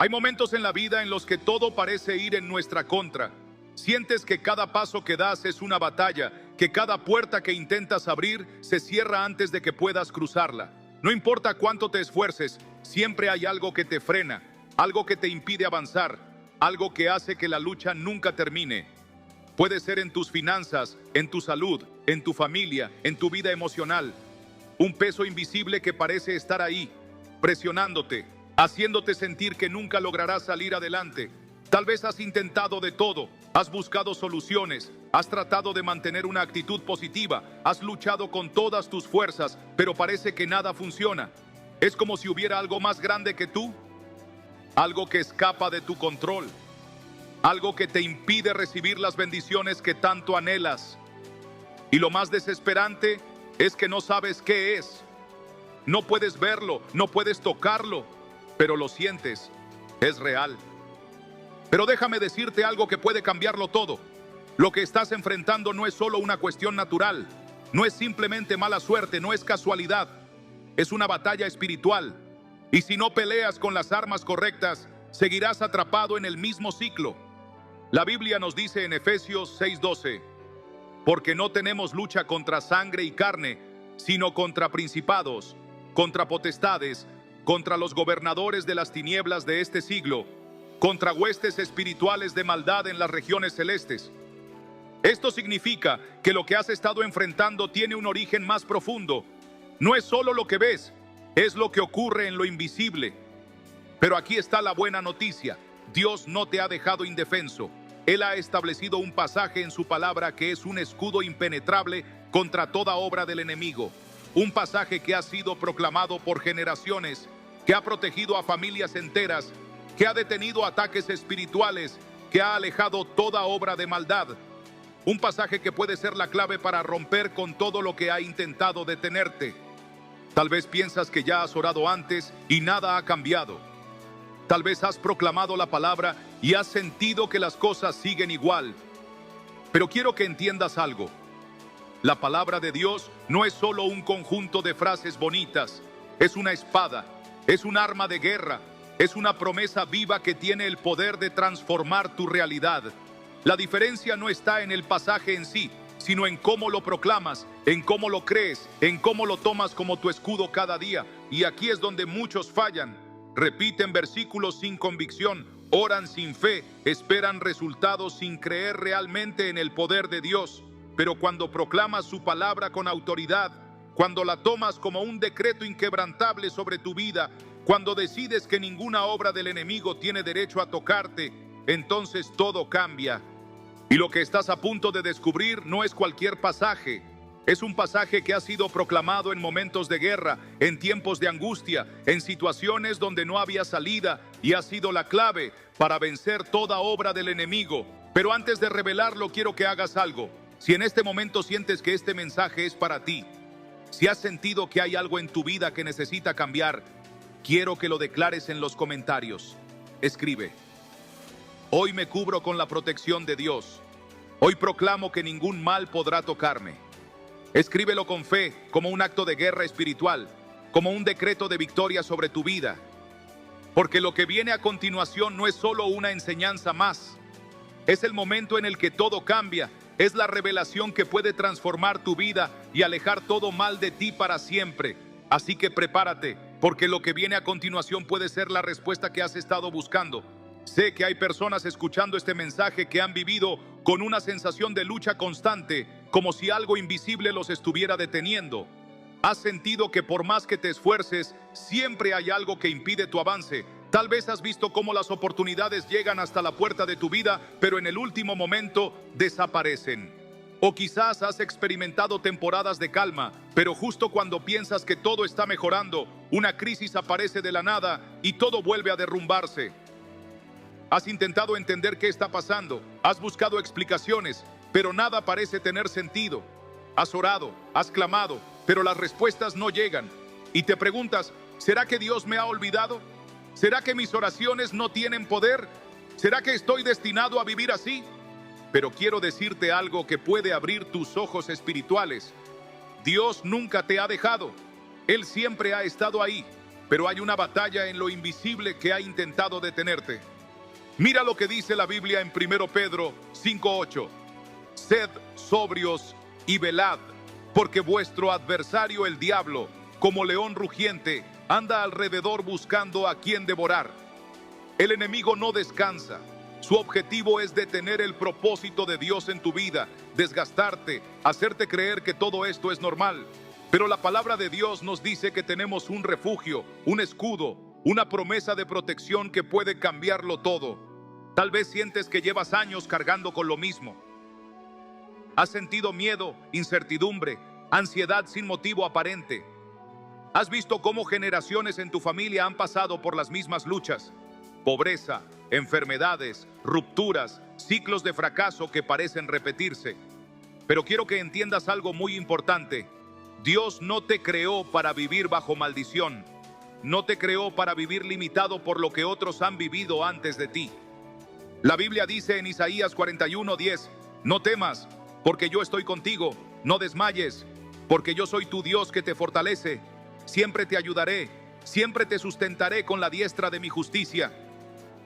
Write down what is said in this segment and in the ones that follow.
Hay momentos en la vida en los que todo parece ir en nuestra contra. Sientes que cada paso que das es una batalla, que cada puerta que intentas abrir se cierra antes de que puedas cruzarla. No importa cuánto te esfuerces, siempre hay algo que te frena, algo que te impide avanzar, algo que hace que la lucha nunca termine. Puede ser en tus finanzas, en tu salud, en tu familia, en tu vida emocional. Un peso invisible que parece estar ahí, presionándote, haciéndote sentir que nunca lograrás salir adelante. Tal vez has intentado de todo, has buscado soluciones, has tratado de mantener una actitud positiva, has luchado con todas tus fuerzas, pero parece que nada funciona. Es como si hubiera algo más grande que tú, algo que escapa de tu control, algo que te impide recibir las bendiciones que tanto anhelas. Y lo más desesperante es que no sabes qué es. No puedes verlo, no puedes tocarlo, pero lo sientes, es real. Pero déjame decirte algo que puede cambiarlo todo. Lo que estás enfrentando no es solo una cuestión natural, no es simplemente mala suerte, no es casualidad, es una batalla espiritual. Y si no peleas con las armas correctas, seguirás atrapado en el mismo ciclo. La Biblia nos dice en Efesios 6:12, porque no tenemos lucha contra sangre y carne, sino contra principados, contra potestades, contra los gobernadores de las tinieblas de este siglo, contra huestes espirituales de maldad en las regiones celestes. Esto significa que lo que has estado enfrentando tiene un origen más profundo. No es solo lo que ves, es lo que ocurre en lo invisible. Pero aquí está la buena noticia. Dios no te ha dejado indefenso. Él ha establecido un pasaje en su palabra que es un escudo impenetrable contra toda obra del enemigo. Un pasaje que ha sido proclamado por generaciones, que ha protegido a familias enteras, que ha detenido ataques espirituales, que ha alejado toda obra de maldad. Un pasaje que puede ser la clave para romper con todo lo que ha intentado detenerte. Tal vez piensas que ya has orado antes y nada ha cambiado. Tal vez has proclamado la palabra y has sentido que las cosas siguen igual. Pero quiero que entiendas algo. La palabra de Dios no es solo un conjunto de frases bonitas. Es una espada, es un arma de guerra, es una promesa viva que tiene el poder de transformar tu realidad. La diferencia no está en el pasaje en sí, sino en cómo lo proclamas, en cómo lo crees, en cómo lo tomas como tu escudo cada día. Y aquí es donde muchos fallan. Repiten versículos sin convicción, oran sin fe, esperan resultados sin creer realmente en el poder de Dios. Pero cuando proclamas su palabra con autoridad, cuando la tomas como un decreto inquebrantable sobre tu vida, cuando decides que ninguna obra del enemigo tiene derecho a tocarte, entonces todo cambia. Y lo que estás a punto de descubrir no es cualquier pasaje. Es un pasaje que ha sido proclamado en momentos de guerra, en tiempos de angustia, en situaciones donde no había salida, y ha sido la clave para vencer toda obra del enemigo. Pero antes de revelarlo, quiero que hagas algo. Si en este momento sientes que este mensaje es para ti, si has sentido que hay algo en tu vida que necesita cambiar, quiero que lo declares en los comentarios. Escribe: hoy me cubro con la protección de Dios. Hoy proclamo que ningún mal podrá tocarme. Escríbelo con fe, como un acto de guerra espiritual, como un decreto de victoria sobre tu vida. Porque lo que viene a continuación no es solo una enseñanza más. Es el momento en el que todo cambia. Es la revelación que puede transformar tu vida y alejar todo mal de ti para siempre. Así que prepárate, porque lo que viene a continuación puede ser la respuesta que has estado buscando. Sé que hay personas escuchando este mensaje que han vivido con una sensación de lucha constante, como si algo invisible los estuviera deteniendo. Has sentido que por más que te esfuerces, siempre hay algo que impide tu avance. Tal vez has visto cómo las oportunidades llegan hasta la puerta de tu vida, pero en el último momento desaparecen. O quizás has experimentado temporadas de calma, pero justo cuando piensas que todo está mejorando, una crisis aparece de la nada y todo vuelve a derrumbarse. Has intentado entender qué está pasando, has buscado explicaciones, pero nada parece tener sentido. Has orado, has clamado, pero las respuestas no llegan. Y te preguntas, ¿será que Dios me ha olvidado? ¿Será que mis oraciones no tienen poder? ¿Será que estoy destinado a vivir así? Pero quiero decirte algo que puede abrir tus ojos espirituales. Dios nunca te ha dejado. Él siempre ha estado ahí. pero hay una batalla en lo invisible que ha intentado detenerte. Mira lo que dice la Biblia en 1 Pedro 5:8. Sed sobrios y velad, porque vuestro adversario el diablo, como león rugiente, anda alrededor buscando a quien devorar. El enemigo no descansa. Su objetivo es detener el propósito de Dios en tu vida, desgastarte, hacerte creer que todo esto es normal. Pero la palabra de Dios nos dice que tenemos un refugio, un escudo, una promesa de protección que puede cambiarlo todo. Tal vez sientes que llevas años cargando con lo mismo. Has sentido miedo, incertidumbre, ansiedad sin motivo aparente. Has visto cómo generaciones en tu familia han pasado por las mismas luchas. Pobreza, enfermedades, rupturas, ciclos de fracaso que parecen repetirse. Pero quiero que entiendas algo muy importante. Dios no te creó para vivir bajo maldición. No te creó para vivir limitado por lo que otros han vivido antes de ti. La Biblia dice en Isaías 41:10, no temas, porque yo estoy contigo, no desmayes, porque yo soy tu Dios que te fortalece. Siempre te ayudaré, siempre te sustentaré con la diestra de mi justicia.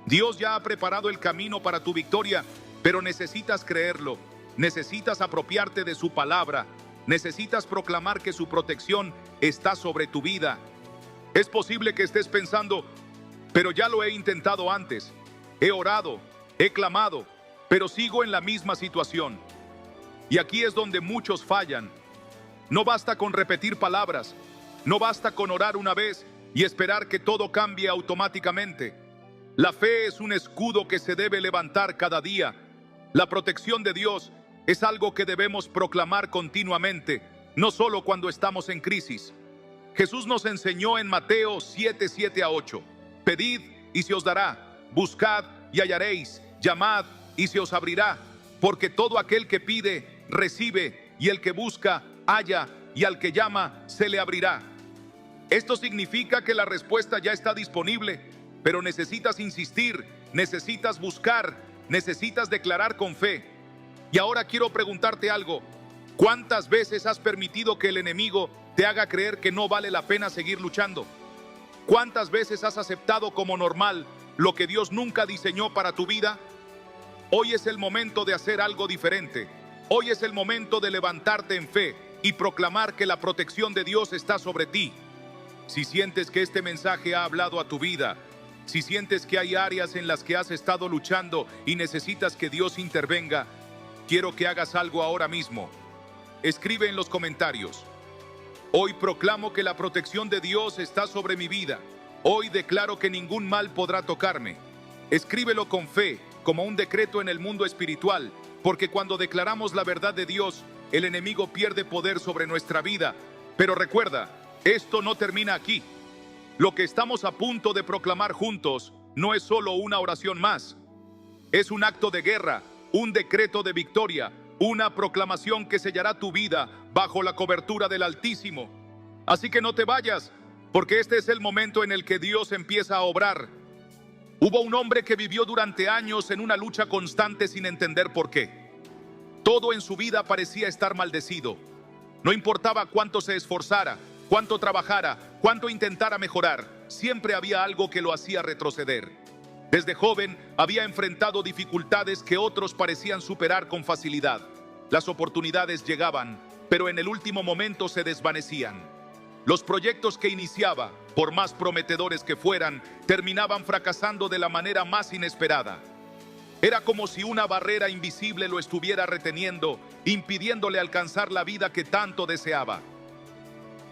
Dios ya ha preparado el camino para tu victoria, pero necesitas creerlo, necesitas apropiarte de su palabra, necesitas proclamar que su protección está sobre tu vida. Es posible que estés pensando, pero ya lo he intentado antes, he orado, he clamado, pero sigo en la misma situación. Y aquí es donde muchos fallan. No basta con repetir palabras, no basta con orar una vez y esperar que todo cambie automáticamente. La fe es un escudo que se debe levantar cada día. La protección de Dios es algo que debemos proclamar continuamente, no solo cuando estamos en crisis. Jesús nos enseñó en Mateo 7:7-8. Pedid y se os dará, buscad y hallaréis, llamad y se os abrirá, porque todo aquel que pide, recibe, y el que busca, halla, y al que llama, se le abrirá. Esto significa que la respuesta ya está disponible, pero necesitas insistir, necesitas buscar, necesitas declarar con fe. Y ahora quiero preguntarte algo. ¿Cuántas veces has permitido que el enemigo te haga creer que no vale la pena seguir luchando? ¿Cuántas veces has aceptado como normal lo que Dios nunca diseñó para tu vida? Hoy es el momento de hacer algo diferente. Hoy es el momento de levantarte en fe y proclamar que la protección de Dios está sobre ti. Si sientes que este mensaje ha hablado a tu vida, si sientes que hay áreas en las que has estado luchando y necesitas que Dios intervenga, quiero que hagas algo ahora mismo. Escribe en los comentarios: hoy proclamo que la protección de Dios está sobre mi vida. Hoy declaro que ningún mal podrá tocarme. Escríbelo con fe, como un decreto en el mundo espiritual, porque cuando declaramos la verdad de Dios, el enemigo pierde poder sobre nuestra vida. Pero recuerda, esto no termina aquí. Lo que estamos a punto de proclamar juntos no es solo una oración más. Es un acto de guerra, un decreto de victoria, una proclamación que sellará tu vida bajo la cobertura del Altísimo. Así que no te vayas, porque este es el momento en el que Dios empieza a obrar. Hubo un hombre que vivió durante años en una lucha constante sin entender por qué. Todo en su vida parecía estar maldecido. No importaba cuánto se esforzara, cuánto trabajara, cuánto intentara mejorar, siempre había algo que lo hacía retroceder. Desde joven había enfrentado dificultades que otros parecían superar con facilidad. Las oportunidades llegaban, pero en el último momento se desvanecían. Los proyectos que iniciaba, por más prometedores que fueran, terminaban fracasando de la manera más inesperada. Era como si una barrera invisible lo estuviera reteniendo, impidiéndole alcanzar la vida que tanto deseaba.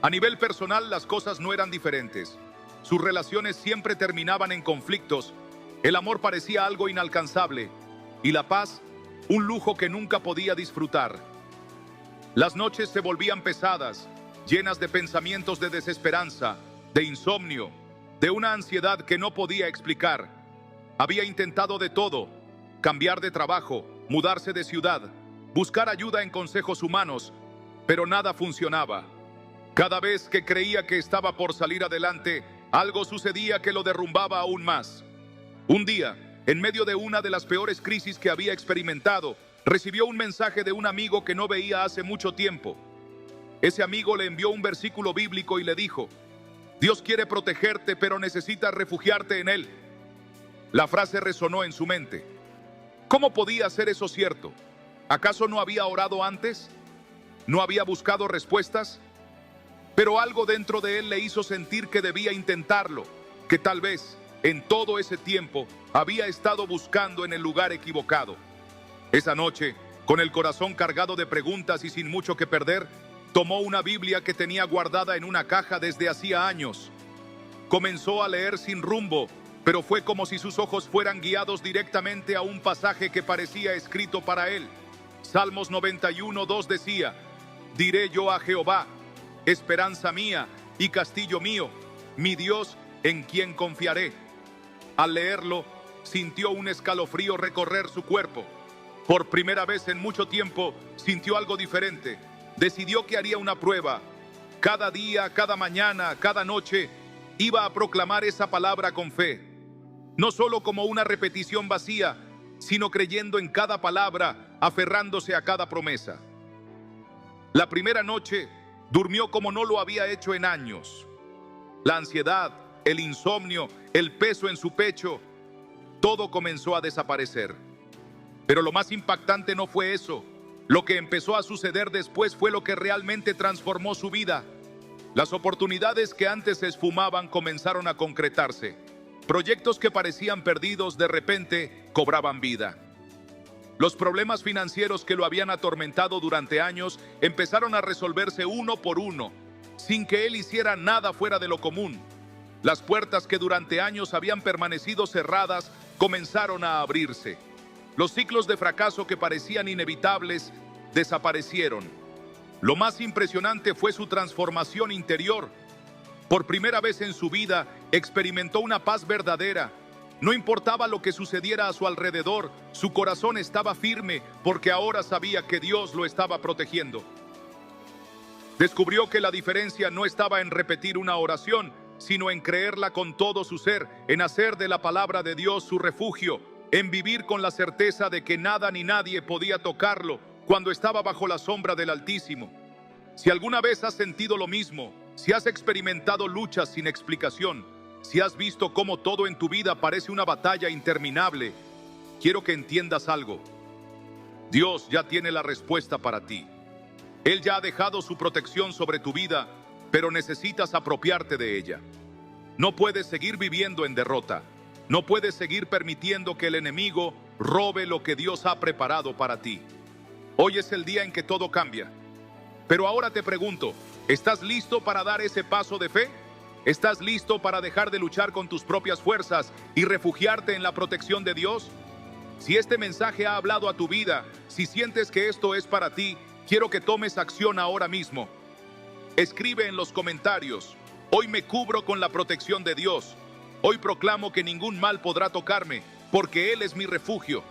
A nivel personal, las cosas no eran diferentes. Sus relaciones siempre terminaban en conflictos, el amor parecía algo inalcanzable, y la paz, un lujo que nunca podía disfrutar. Las noches se volvían pesadas, llenas de pensamientos de desesperanza, de insomnio, de una ansiedad que no podía explicar. Había intentado de todo: cambiar de trabajo, mudarse de ciudad, buscar ayuda en consejos humanos, pero nada funcionaba. Cada vez que creía que estaba por salir adelante, algo sucedía que lo derrumbaba aún más. Un día, en medio de una de las peores crisis que había experimentado, recibió un mensaje de un amigo que no veía hace mucho tiempo. Ese amigo le envió un versículo bíblico y le dijo: Dios quiere protegerte, pero necesitas refugiarte en Él. La frase resonó en su mente. ¿Cómo podía ser eso cierto? ¿Acaso no había orado antes? ¿No había buscado respuestas? Pero algo dentro de él le hizo sentir que debía intentarlo, que tal vez en todo ese tiempo había estado buscando en el lugar equivocado. Esa noche, con el corazón cargado de preguntas y sin mucho que perder, tomó una Biblia que tenía guardada en una caja desde hacía años. Comenzó a leer sin rumbo, pero fue como si sus ojos fueran guiados directamente a un pasaje que parecía escrito para él. Salmos 91:2 decía: diré yo a Jehová, esperanza mía y castillo mío, mi Dios en quien confiaré. Al leerlo, sintió un escalofrío recorrer su cuerpo. Por primera vez en mucho tiempo, sintió algo diferente. Decidió que haría una prueba. Cada día, cada mañana, cada noche, iba a proclamar esa palabra con fe. No solo como una repetición vacía, sino creyendo en cada palabra, aferrándose a cada promesa. La primera noche, durmió como no lo había hecho en años. La ansiedad, el insomnio, el peso en su pecho, todo comenzó a desaparecer. Pero lo más impactante no fue eso. Lo que empezó a suceder después fue lo que realmente transformó su vida. Las oportunidades que antes se esfumaban comenzaron a concretarse. Proyectos que parecían perdidos de repente cobraban vida. Los problemas financieros que lo habían atormentado durante años empezaron a resolverse uno por uno, sin que él hiciera nada fuera de lo común. Las puertas que durante años habían permanecido cerradas comenzaron a abrirse. Los ciclos de fracaso que parecían inevitables desaparecieron. Lo más impresionante fue su transformación interior. Por primera vez en su vida experimentó una paz verdadera. No importaba lo que sucediera a su alrededor, su corazón estaba firme porque ahora sabía que Dios lo estaba protegiendo. Descubrió que la diferencia no estaba en repetir una oración, sino en creerla con todo su ser, en hacer de la palabra de Dios su refugio, en vivir con la certeza de que nada ni nadie podía tocarlo cuando estaba bajo la sombra del Altísimo. Si alguna vez has sentido lo mismo, si has experimentado luchas sin explicación, si has visto cómo todo en tu vida parece una batalla interminable, quiero que entiendas algo. Dios ya tiene la respuesta para ti. Él ya ha dejado su protección sobre tu vida, pero necesitas apropiarte de ella. No puedes seguir viviendo en derrota. No puedes seguir permitiendo que el enemigo robe lo que Dios ha preparado para ti. Hoy es el día en que todo cambia. Pero ahora te pregunto, ¿estás listo para dar ese paso de fe? ¿Estás listo para dejar de luchar con tus propias fuerzas y refugiarte en la protección de Dios? Si este mensaje ha hablado a tu vida, si sientes que esto es para ti, quiero que tomes acción ahora mismo. Escribe en los comentarios: hoy me cubro con la protección de Dios. Hoy proclamo que ningún mal podrá tocarme, porque Él es mi refugio.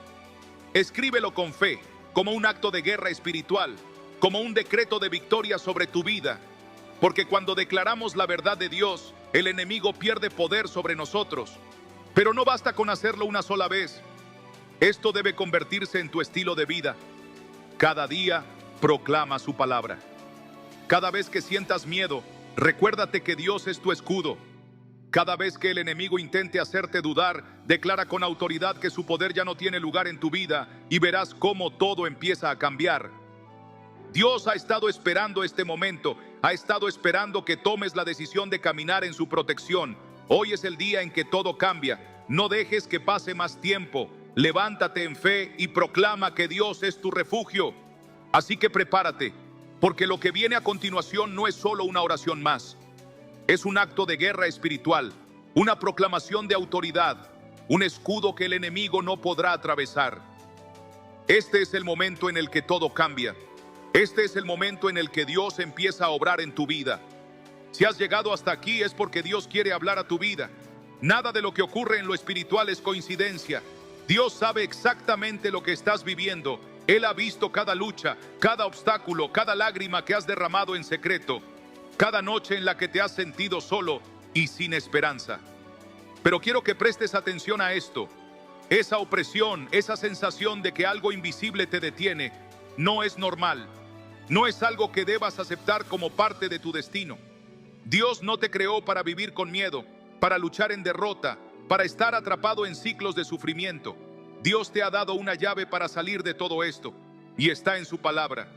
Escríbelo con fe, como un acto de guerra espiritual, como un decreto de victoria sobre tu vida. Porque cuando declaramos la verdad de Dios, el enemigo pierde poder sobre nosotros. Pero no basta con hacerlo una sola vez. Esto debe convertirse en tu estilo de vida. Cada día proclama su palabra. Cada vez que sientas miedo, recuérdate que Dios es tu escudo. Cada vez que el enemigo intente hacerte dudar, declara con autoridad que su poder ya no tiene lugar en tu vida y verás cómo todo empieza a cambiar. Dios ha estado esperando este momento, ha estado esperando que tomes la decisión de caminar en su protección. Hoy es el día en que todo cambia. No dejes que pase más tiempo. Levántate en fe y proclama que Dios es tu refugio. Así que prepárate, porque lo que viene a continuación no es solo una oración más. Es un acto de guerra espiritual, una proclamación de autoridad, un escudo que el enemigo no podrá atravesar. Este es el momento en el que todo cambia. Este es el momento en el que Dios empieza a obrar en tu vida. Si has llegado hasta aquí es porque Dios quiere hablar a tu vida. Nada de lo que ocurre en lo espiritual es coincidencia. Dios sabe exactamente lo que estás viviendo. Él ha visto cada lucha, cada obstáculo, cada lágrima que has derramado en secreto, cada noche en la que te has sentido solo y sin esperanza. Pero quiero que prestes atención a esto. Esa opresión, esa sensación de que algo invisible te detiene, no es normal. No es algo que debas aceptar como parte de tu destino. Dios no te creó para vivir con miedo, para luchar en derrota, para estar atrapado en ciclos de sufrimiento. Dios te ha dado una llave para salir de todo esto, y está en su palabra.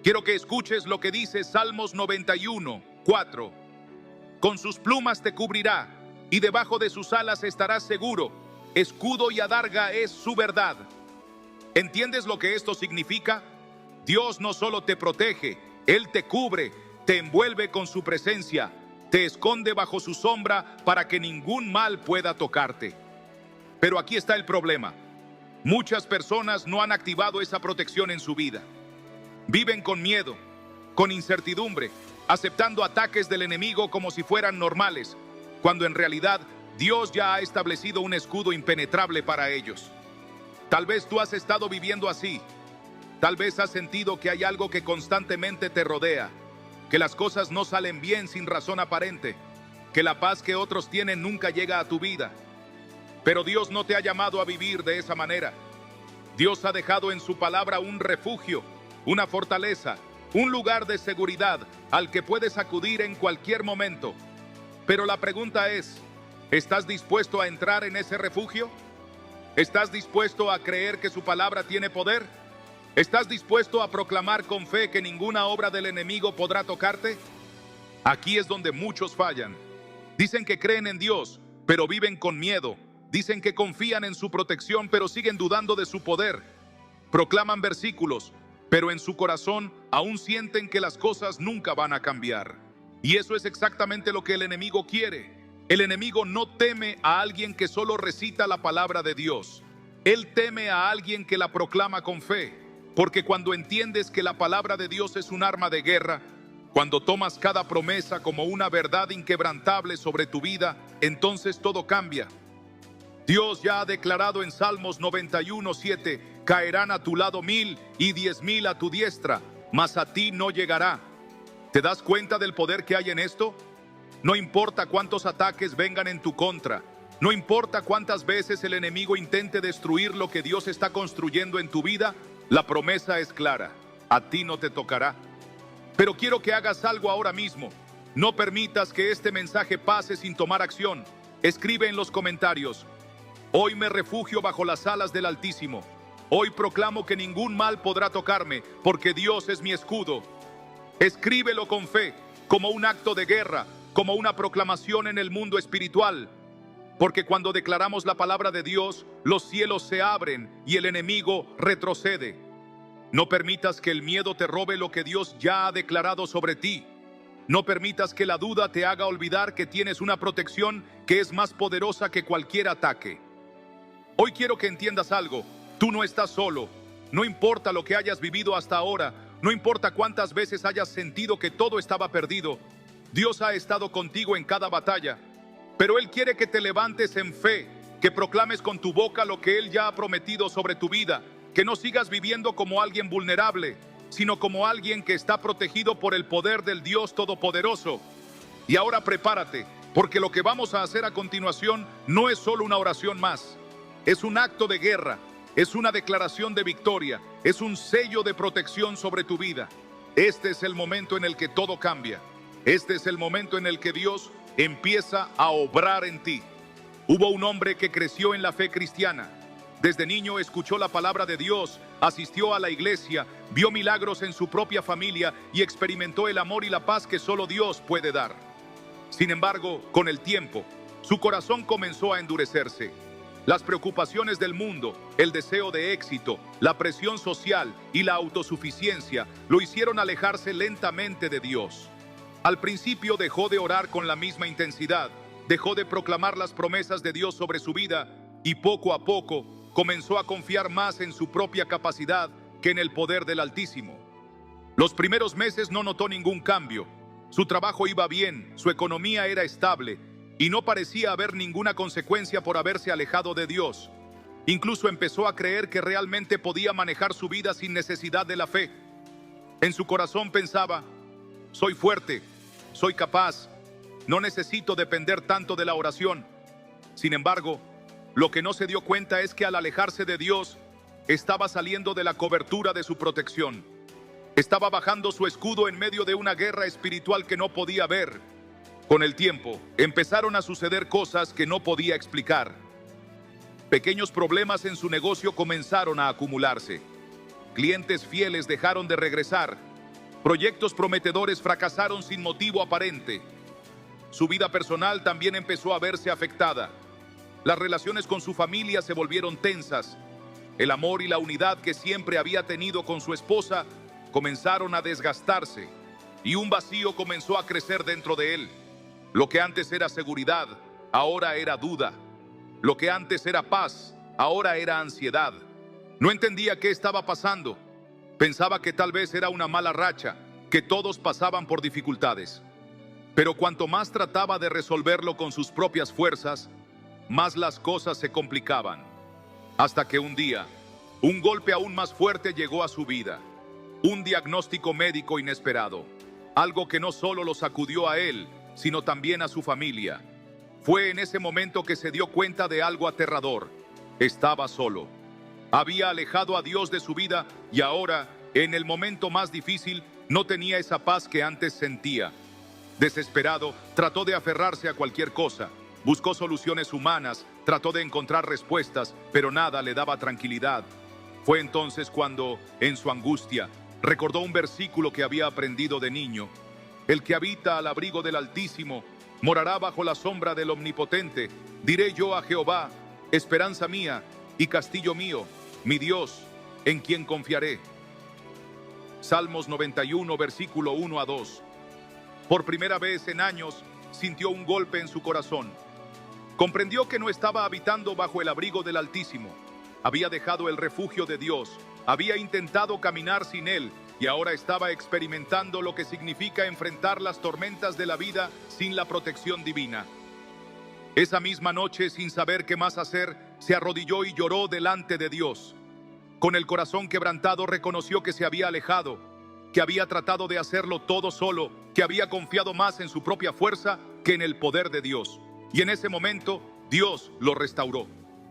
Quiero que escuches lo que dice Salmos 91, 4. Con sus plumas te cubrirá, y debajo de sus alas estarás seguro. Escudo y adarga es su verdad. ¿Entiendes lo que esto significa? Dios no solo te protege, Él te cubre, te envuelve con su presencia, te esconde bajo su sombra para que ningún mal pueda tocarte. Pero aquí está el problema. Muchas personas no han activado esa protección en su vida. Viven con miedo, con incertidumbre, aceptando ataques del enemigo como si fueran normales, cuando en realidad Dios ya ha establecido un escudo impenetrable para ellos. Tal vez tú has estado viviendo así. Tal vez has sentido que hay algo que constantemente te rodea, que las cosas no salen bien sin razón aparente, que la paz que otros tienen nunca llega a tu vida. Pero Dios no te ha llamado a vivir de esa manera. Dios ha dejado en su palabra un refugio, una fortaleza, un lugar de seguridad al que puedes acudir en cualquier momento. Pero la pregunta es, ¿estás dispuesto a entrar en ese refugio? ¿Estás dispuesto a creer que su palabra tiene poder? ¿Estás dispuesto a proclamar con fe que ninguna obra del enemigo podrá tocarte? Aquí es donde muchos fallan. Dicen que creen en Dios, pero viven con miedo. Dicen que confían en su protección, pero siguen dudando de su poder. Proclaman versículos, pero en su corazón aún sienten que las cosas nunca van a cambiar. Y eso es exactamente lo que el enemigo quiere. El enemigo no teme a alguien que solo recita la palabra de Dios. Él teme a alguien que la proclama con fe. Porque cuando entiendes que la palabra de Dios es un arma de guerra, cuando tomas cada promesa como una verdad inquebrantable sobre tu vida, entonces todo cambia. Dios ya ha declarado en Salmos 91, 7, caerán a tu lado 1000 y 10,000 a tu diestra, mas a ti no llegará. ¿Te das cuenta del poder que hay en esto? No importa cuántos ataques vengan en tu contra, no importa cuántas veces el enemigo intente destruir lo que Dios está construyendo en tu vida, la promesa es clara, a ti no te tocará. Pero quiero que hagas algo ahora mismo. No permitas que este mensaje pase sin tomar acción. Escribe en los comentarios: hoy me refugio bajo las alas del Altísimo. Hoy proclamo que ningún mal podrá tocarme, porque Dios es mi escudo. Escríbelo con fe, como un acto de guerra, como una proclamación en el mundo espiritual. Porque cuando declaramos la palabra de Dios, los cielos se abren y el enemigo retrocede. No permitas que el miedo te robe lo que Dios ya ha declarado sobre ti. No permitas que la duda te haga olvidar que tienes una protección que es más poderosa que cualquier ataque. Hoy quiero que entiendas algo. Tú no estás solo. No importa lo que hayas vivido hasta ahora, no importa cuántas veces hayas sentido que todo estaba perdido, Dios ha estado contigo en cada batalla. Pero Él quiere que te levantes en fe, que proclames con tu boca lo que Él ya ha prometido sobre tu vida, que no sigas viviendo como alguien vulnerable, sino como alguien que está protegido por el poder del Dios Todopoderoso. Y ahora prepárate, porque lo que vamos a hacer a continuación no es solo una oración más. Es un acto de guerra, es una declaración de victoria, es un sello de protección sobre tu vida. Este es el momento en el que todo cambia. Este es el momento en el que Dios empieza a obrar en ti. Hubo un hombre que creció en la fe cristiana. Desde niño escuchó la palabra de Dios, asistió a la iglesia, vio milagros en su propia familia y experimentó el amor y la paz que solo Dios puede dar. Sin embargo, con el tiempo, su corazón comenzó a endurecerse. Las preocupaciones del mundo, el deseo de éxito, la presión social y la autosuficiencia lo hicieron alejarse lentamente de Dios. Al principio dejó de orar con la misma intensidad, dejó de proclamar las promesas de Dios sobre su vida y poco a poco comenzó a confiar más en su propia capacidad que en el poder del Altísimo. Los primeros meses no notó ningún cambio. Su trabajo iba bien, su economía era estable y no parecía haber ninguna consecuencia por haberse alejado de Dios. Incluso empezó a creer que realmente podía manejar su vida sin necesidad de la fe. En su corazón pensaba: soy fuerte, soy capaz, no necesito depender tanto de la oración. Sin embargo, lo que no se dio cuenta es que al alejarse de Dios, estaba saliendo de la cobertura de su protección. Estaba bajando su escudo en medio de una guerra espiritual que no podía ver. Con el tiempo, empezaron a suceder cosas que no podía explicar. Pequeños problemas en su negocio comenzaron a acumularse. Clientes fieles dejaron de regresar. Proyectos prometedores fracasaron sin motivo aparente. Su vida personal también empezó a verse afectada. Las relaciones con su familia se volvieron tensas. El amor y la unidad que siempre había tenido con su esposa comenzaron a desgastarse y un vacío comenzó a crecer dentro de él. Lo que antes era seguridad, ahora era duda. Lo que antes era paz, ahora era ansiedad. No entendía qué estaba pasando. Pensaba que tal vez era una mala racha, que todos pasaban por dificultades. Pero cuanto más trataba de resolverlo con sus propias fuerzas, más las cosas se complicaban. Hasta que un día, un golpe aún más fuerte llegó a su vida. Un diagnóstico médico inesperado. Algo que no solo lo sacudió a él, sino también a su familia. Fue en ese momento que se dio cuenta de algo aterrador. Estaba solo. Había alejado a Dios de su vida y ahora, en el momento más difícil, no tenía esa paz que antes sentía. Desesperado, trató de aferrarse a cualquier cosa. Buscó soluciones humanas, trató de encontrar respuestas, pero nada le daba tranquilidad. Fue entonces cuando, en su angustia, recordó un versículo que había aprendido de niño. El que habita al abrigo del Altísimo morará bajo la sombra del Omnipotente. Diré yo a Jehová, esperanza mía y castillo mío, mi Dios, en quien confiaré. Salmos 91, versículo 1 a 2. Por primera vez en años, sintió un golpe en su corazón. Comprendió que no estaba habitando bajo el abrigo del Altísimo. Había dejado el refugio de Dios, había intentado caminar sin él y ahora estaba experimentando lo que significa enfrentar las tormentas de la vida sin la protección divina. Esa misma noche, sin saber qué más hacer, se arrodilló y lloró delante de Dios. Con el corazón quebrantado reconoció que se había alejado, que había tratado de hacerlo todo solo, que había confiado más en su propia fuerza que en el poder de Dios. Y en ese momento, Dios lo restauró.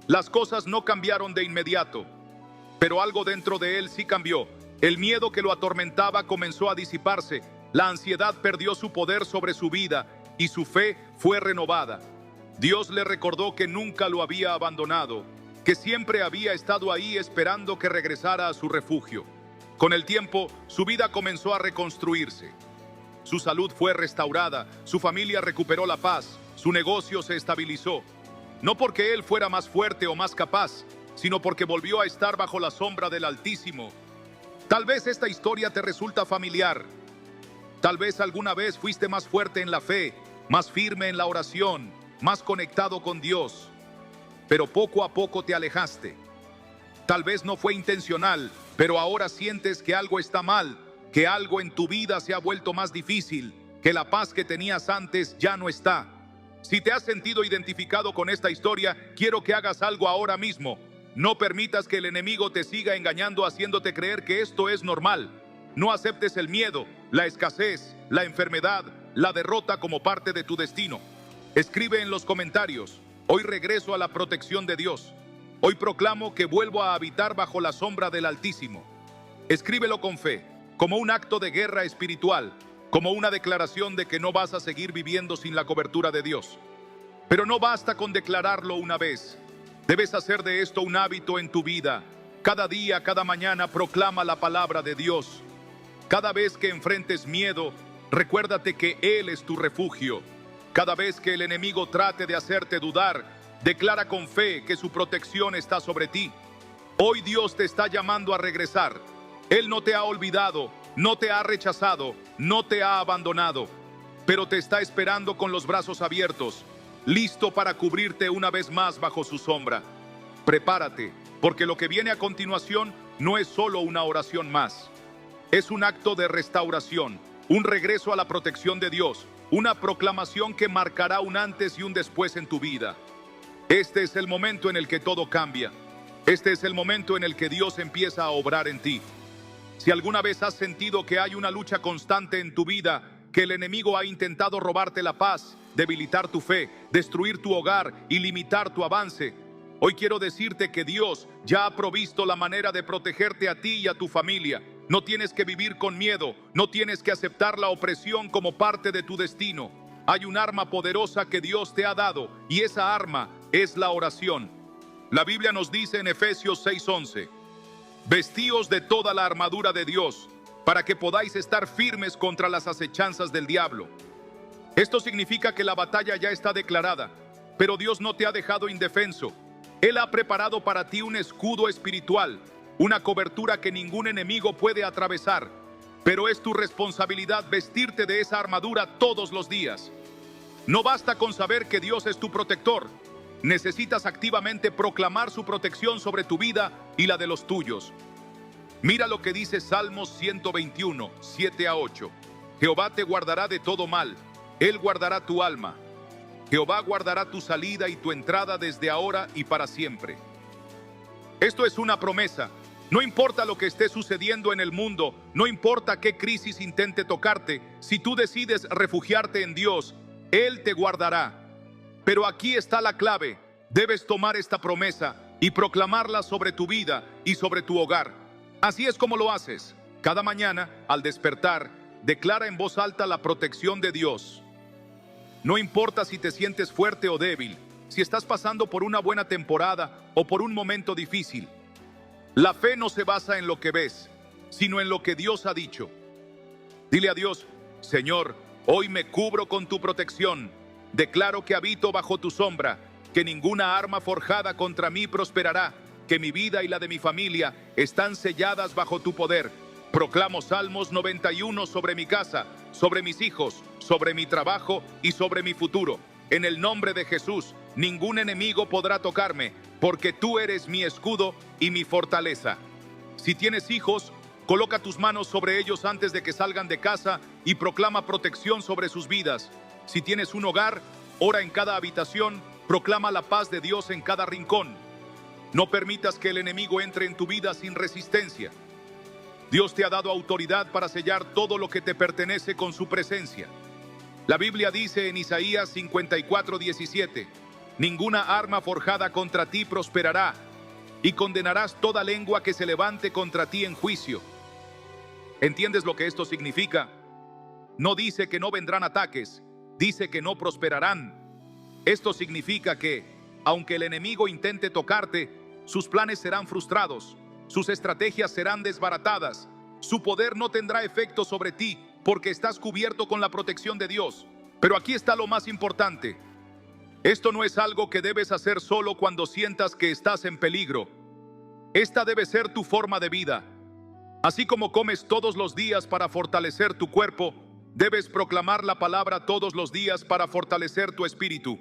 Las cosas no cambiaron de inmediato, pero algo dentro de él sí cambió. El miedo que lo atormentaba comenzó a disiparse, la ansiedad perdió su poder sobre su vida y su fe fue renovada. Dios le recordó que nunca lo había abandonado, que siempre había estado ahí esperando que regresara a su refugio. Con el tiempo, su vida comenzó a reconstruirse. Su salud fue restaurada, su familia recuperó la paz, su negocio se estabilizó. No porque él fuera más fuerte o más capaz, sino porque volvió a estar bajo la sombra del Altísimo. Tal vez esta historia te resulta familiar. Tal vez alguna vez fuiste más fuerte en la fe, más firme en la oración, más conectado con Dios. Pero poco a poco te alejaste. Tal vez no fue intencional, pero ahora sientes que algo está mal, que algo en tu vida se ha vuelto más difícil, que la paz que tenías antes ya no está. Si te has sentido identificado con esta historia, quiero que hagas algo ahora mismo. No permitas que el enemigo te siga engañando haciéndote creer que esto es normal. No aceptes el miedo, la escasez, la enfermedad, la derrota como parte de tu destino. Escribe en los comentarios: hoy regreso a la protección de Dios. Hoy proclamo que vuelvo a habitar bajo la sombra del Altísimo. Escríbelo con fe, como un acto de guerra espiritual, como una declaración de que no vas a seguir viviendo sin la cobertura de Dios. Pero no basta con declararlo una vez. Debes hacer de esto un hábito en tu vida. Cada día, cada mañana, proclama la palabra de Dios. Cada vez que enfrentes miedo, recuérdate que Él es tu refugio. Cada vez que el enemigo trate de hacerte dudar, declara con fe que su protección está sobre ti. Hoy Dios te está llamando a regresar. Él no te ha olvidado, no te ha rechazado, no te ha abandonado, pero te está esperando con los brazos abiertos, listo para cubrirte una vez más bajo su sombra. Prepárate, porque lo que viene a continuación no es solo una oración más. Es un acto de restauración, un regreso a la protección de Dios, una proclamación que marcará un antes y un después en tu vida. Este es el momento en el que todo cambia. Este es el momento en el que Dios empieza a obrar en ti. Si alguna vez has sentido que hay una lucha constante en tu vida, que el enemigo ha intentado robarte la paz, debilitar tu fe, destruir tu hogar y limitar tu avance, hoy quiero decirte que Dios ya ha provisto la manera de protegerte a ti y a tu familia. No tienes que vivir con miedo, no tienes que aceptar la opresión como parte de tu destino. hay un arma poderosa que Dios te ha dado, y esa arma es la oración. La Biblia nos dice en Efesios 6:11, vestíos de toda la armadura de Dios, para que podáis estar firmes contra las acechanzas del diablo. Esto significa que la batalla ya está declarada, pero Dios no te ha dejado indefenso. Él ha preparado para ti un escudo espiritual, una cobertura que ningún enemigo puede atravesar, pero es tu responsabilidad vestirte de esa armadura todos los días. No basta con saber que Dios es tu protector, necesitas activamente proclamar su protección sobre tu vida y la de los tuyos. Mira lo que dice Salmos 121, 7-8. Jehová te guardará de todo mal, Él guardará tu alma. Jehová guardará tu salida y tu entrada desde ahora y para siempre. Esto es una promesa. No importa lo que esté sucediendo en el mundo, no importa qué crisis intente tocarte, si tú decides refugiarte en Dios, Él te guardará. Pero aquí está la clave. Debes tomar esta promesa y proclamarla sobre tu vida y sobre tu hogar. Así es como lo haces. Cada mañana, al despertar, declara en voz alta la protección de Dios. No importa si te sientes fuerte o débil, si estás pasando por una buena temporada o por un momento difícil. La fe no se basa en lo que ves, sino en lo que Dios ha dicho. Dile a Dios, Señor, hoy me cubro con tu protección. Declaro que habito bajo tu sombra, que ninguna arma forjada contra mí prosperará, que mi vida y la de mi familia están selladas bajo tu poder. Proclamo Salmos 91 sobre mi casa, sobre mis hijos, sobre mi trabajo y sobre mi futuro. En el nombre de Jesús, ningún enemigo podrá tocarme, porque tú eres mi escudo y mi fortaleza. Si tienes hijos, coloca tus manos sobre ellos antes de que salgan de casa y proclama protección sobre sus vidas. Si tienes un hogar, ora en cada habitación, proclama la paz de Dios en cada rincón. No permitas que el enemigo entre en tu vida sin resistencia. Dios te ha dado autoridad para sellar todo lo que te pertenece con su presencia. La Biblia dice en Isaías 54:17, ninguna arma forjada contra ti prosperará, y condenarás toda lengua que se levante contra ti en juicio. ¿Entiendes lo que esto significa? No dice que no vendrán ataques, dice que no prosperarán. Esto significa que, aunque el enemigo intente tocarte, sus planes serán frustrados, sus estrategias serán desbaratadas, su poder no tendrá efecto sobre ti, porque estás cubierto con la protección de Dios. Pero aquí está lo más importante. Esto no es algo que debes hacer solo cuando sientas que estás en peligro. Esta debe ser tu forma de vida. Así como comes todos los días para fortalecer tu cuerpo, debes proclamar la palabra todos los días para fortalecer tu espíritu.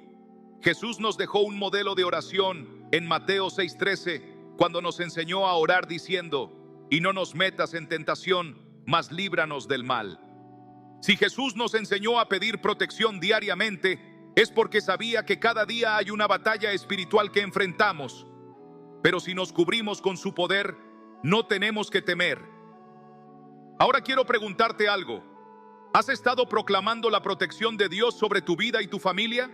Jesús nos dejó un modelo de oración en Mateo 6:13, cuando nos enseñó a orar diciendo, y no nos metas en tentación, mas líbranos del mal. Si Jesús nos enseñó a pedir protección diariamente, es porque sabía que cada día hay una batalla espiritual que enfrentamos. Pero si nos cubrimos con su poder, no tenemos que temer. Ahora quiero preguntarte algo. ¿Has estado proclamando la protección de Dios sobre tu vida y tu familia?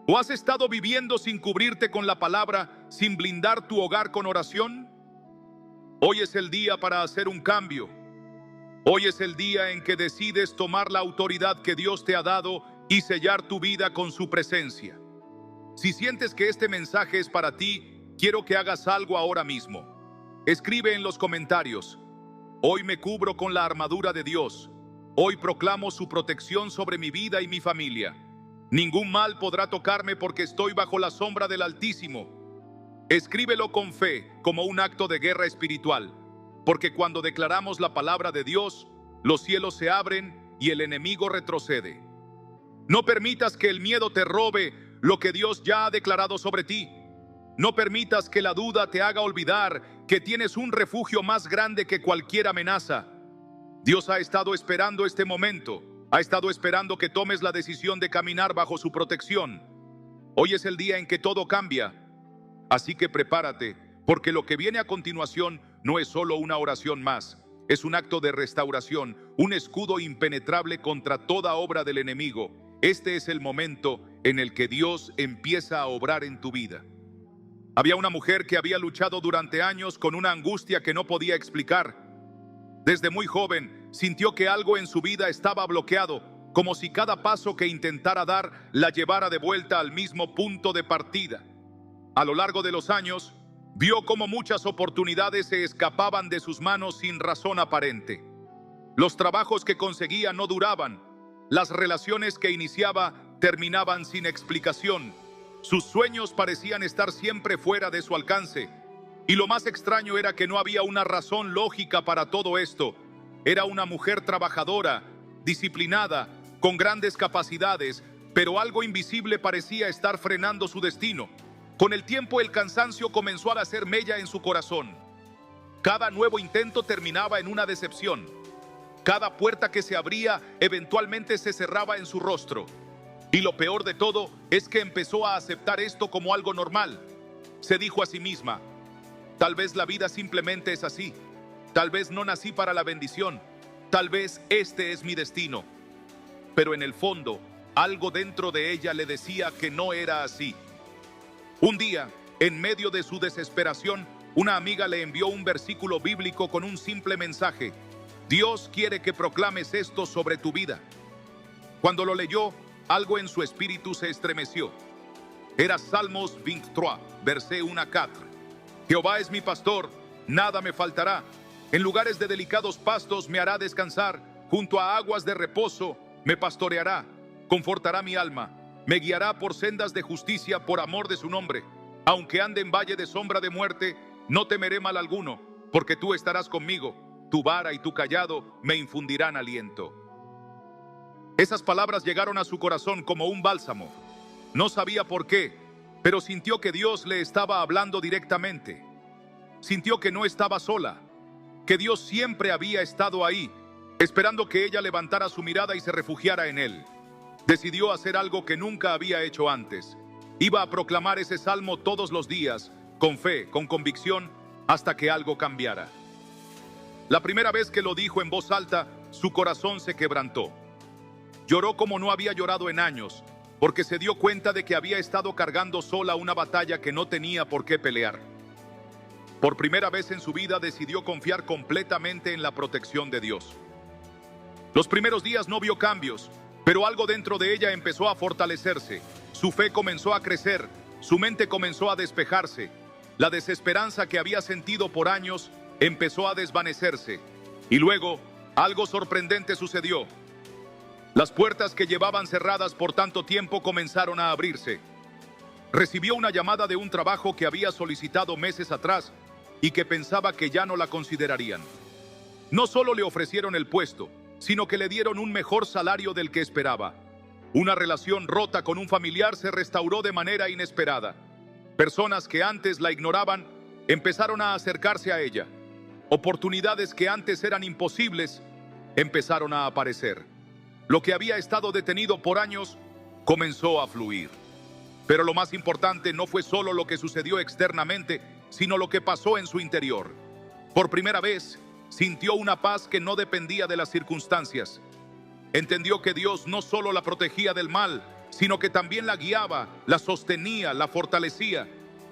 ¿O has estado viviendo sin cubrirte con la palabra, sin blindar tu hogar con oración? Hoy es el día para hacer un cambio. Hoy es el día en que decides tomar la autoridad que Dios te ha dado y sellar tu vida con su presencia. Si sientes que este mensaje es para ti, quiero que hagas algo ahora mismo. Escribe en los comentarios, hoy me cubro con la armadura de Dios. Hoy proclamo su protección sobre mi vida y mi familia. Ningún mal podrá tocarme porque estoy bajo la sombra del Altísimo. Escríbelo con fe, como un acto de guerra espiritual, porque cuando declaramos la palabra de Dios, los cielos se abren y el enemigo retrocede. No permitas que el miedo te robe lo que Dios ya ha declarado sobre ti. No permitas que la duda te haga olvidar que tienes un refugio más grande que cualquier amenaza. Dios ha estado esperando este momento. Ha estado esperando que tomes la decisión de caminar bajo su protección. Hoy es el día en que todo cambia. Así que prepárate, porque lo que viene a continuación no es solo una oración más. Es un acto de restauración, un escudo impenetrable contra toda obra del enemigo. Este es el momento en el que Dios empieza a obrar en tu vida. Había una mujer que había luchado durante años con una angustia que no podía explicar. Desde muy joven sintió que algo en su vida estaba bloqueado, como si cada paso que intentara dar la llevara de vuelta al mismo punto de partida. A lo largo de los años, vio cómo muchas oportunidades se escapaban de sus manos sin razón aparente. Los trabajos que conseguía no duraban, las relaciones que iniciaba terminaban sin explicación, sus sueños parecían estar siempre fuera de su alcance, y lo más extraño era que no había una razón lógica para todo esto. Era una mujer trabajadora, disciplinada, con grandes capacidades, pero algo invisible parecía estar frenando su destino. Con el tiempo el cansancio comenzó a hacer mella en su corazón. Cada nuevo intento terminaba en una decepción. Cada puerta que se abría eventualmente se cerraba en su rostro. Y lo peor de todo es que empezó a aceptar esto como algo normal. Se dijo a sí misma: tal vez la vida simplemente es así. Tal vez no nací para la bendición. Tal vez este es mi destino. Pero en el fondo, algo dentro de ella le decía que no era así. Un día, en medio de su desesperación, una amiga le envió un versículo bíblico con un simple mensaje: Dios quiere que proclames esto sobre tu vida. Cuando lo leyó, algo en su espíritu se estremeció. Era Salmos 23, verset 1 a 4. Jehová es mi pastor, nada me faltará. En lugares de delicados pastos me hará descansar, junto a aguas de reposo me pastoreará, confortará mi alma. Me guiará por sendas de justicia por amor de su nombre. Aunque ande en valle de sombra de muerte, no temeré mal alguno, porque tú estarás conmigo. Tu vara y tu cayado me infundirán aliento. Esas palabras llegaron a su corazón como un bálsamo. No sabía por qué, pero sintió que Dios le estaba hablando directamente. Sintió que no estaba sola, que Dios siempre había estado ahí, esperando que ella levantara su mirada y se refugiara en él. Decidió hacer algo que nunca había hecho antes. Iba a proclamar ese salmo todos los días, con fe, con convicción, hasta que algo cambiara. La primera vez que lo dijo en voz alta, su corazón se quebrantó. Lloró como no había llorado en años, porque se dio cuenta de que había estado cargando sola una batalla que no tenía por qué pelear. Por primera vez en su vida decidió confiar completamente en la protección de Dios. Los primeros días no vio cambios, pero algo dentro de ella empezó a fortalecerse. Su fe comenzó a crecer, su mente comenzó a despejarse. La desesperanza que había sentido por años empezó a desvanecerse. Y luego, algo sorprendente sucedió. Las puertas que llevaban cerradas por tanto tiempo comenzaron a abrirse. Recibió una llamada de un trabajo que había solicitado meses atrás y que pensaba que ya no la considerarían. No solo le ofrecieron el puesto, sino que le dieron un mejor salario del que esperaba. Una relación rota con un familiar se restauró de manera inesperada. Personas que antes la ignoraban empezaron a acercarse a ella. Oportunidades que antes eran imposibles empezaron a aparecer. Lo que había estado detenido por años comenzó a fluir. Pero lo más importante no fue solo lo que sucedió externamente, sino lo que pasó en su interior. Por primera vez, sintió una paz que no dependía de las circunstancias. Entendió que Dios no solo la protegía del mal, sino que también la guiaba, la sostenía, la fortalecía.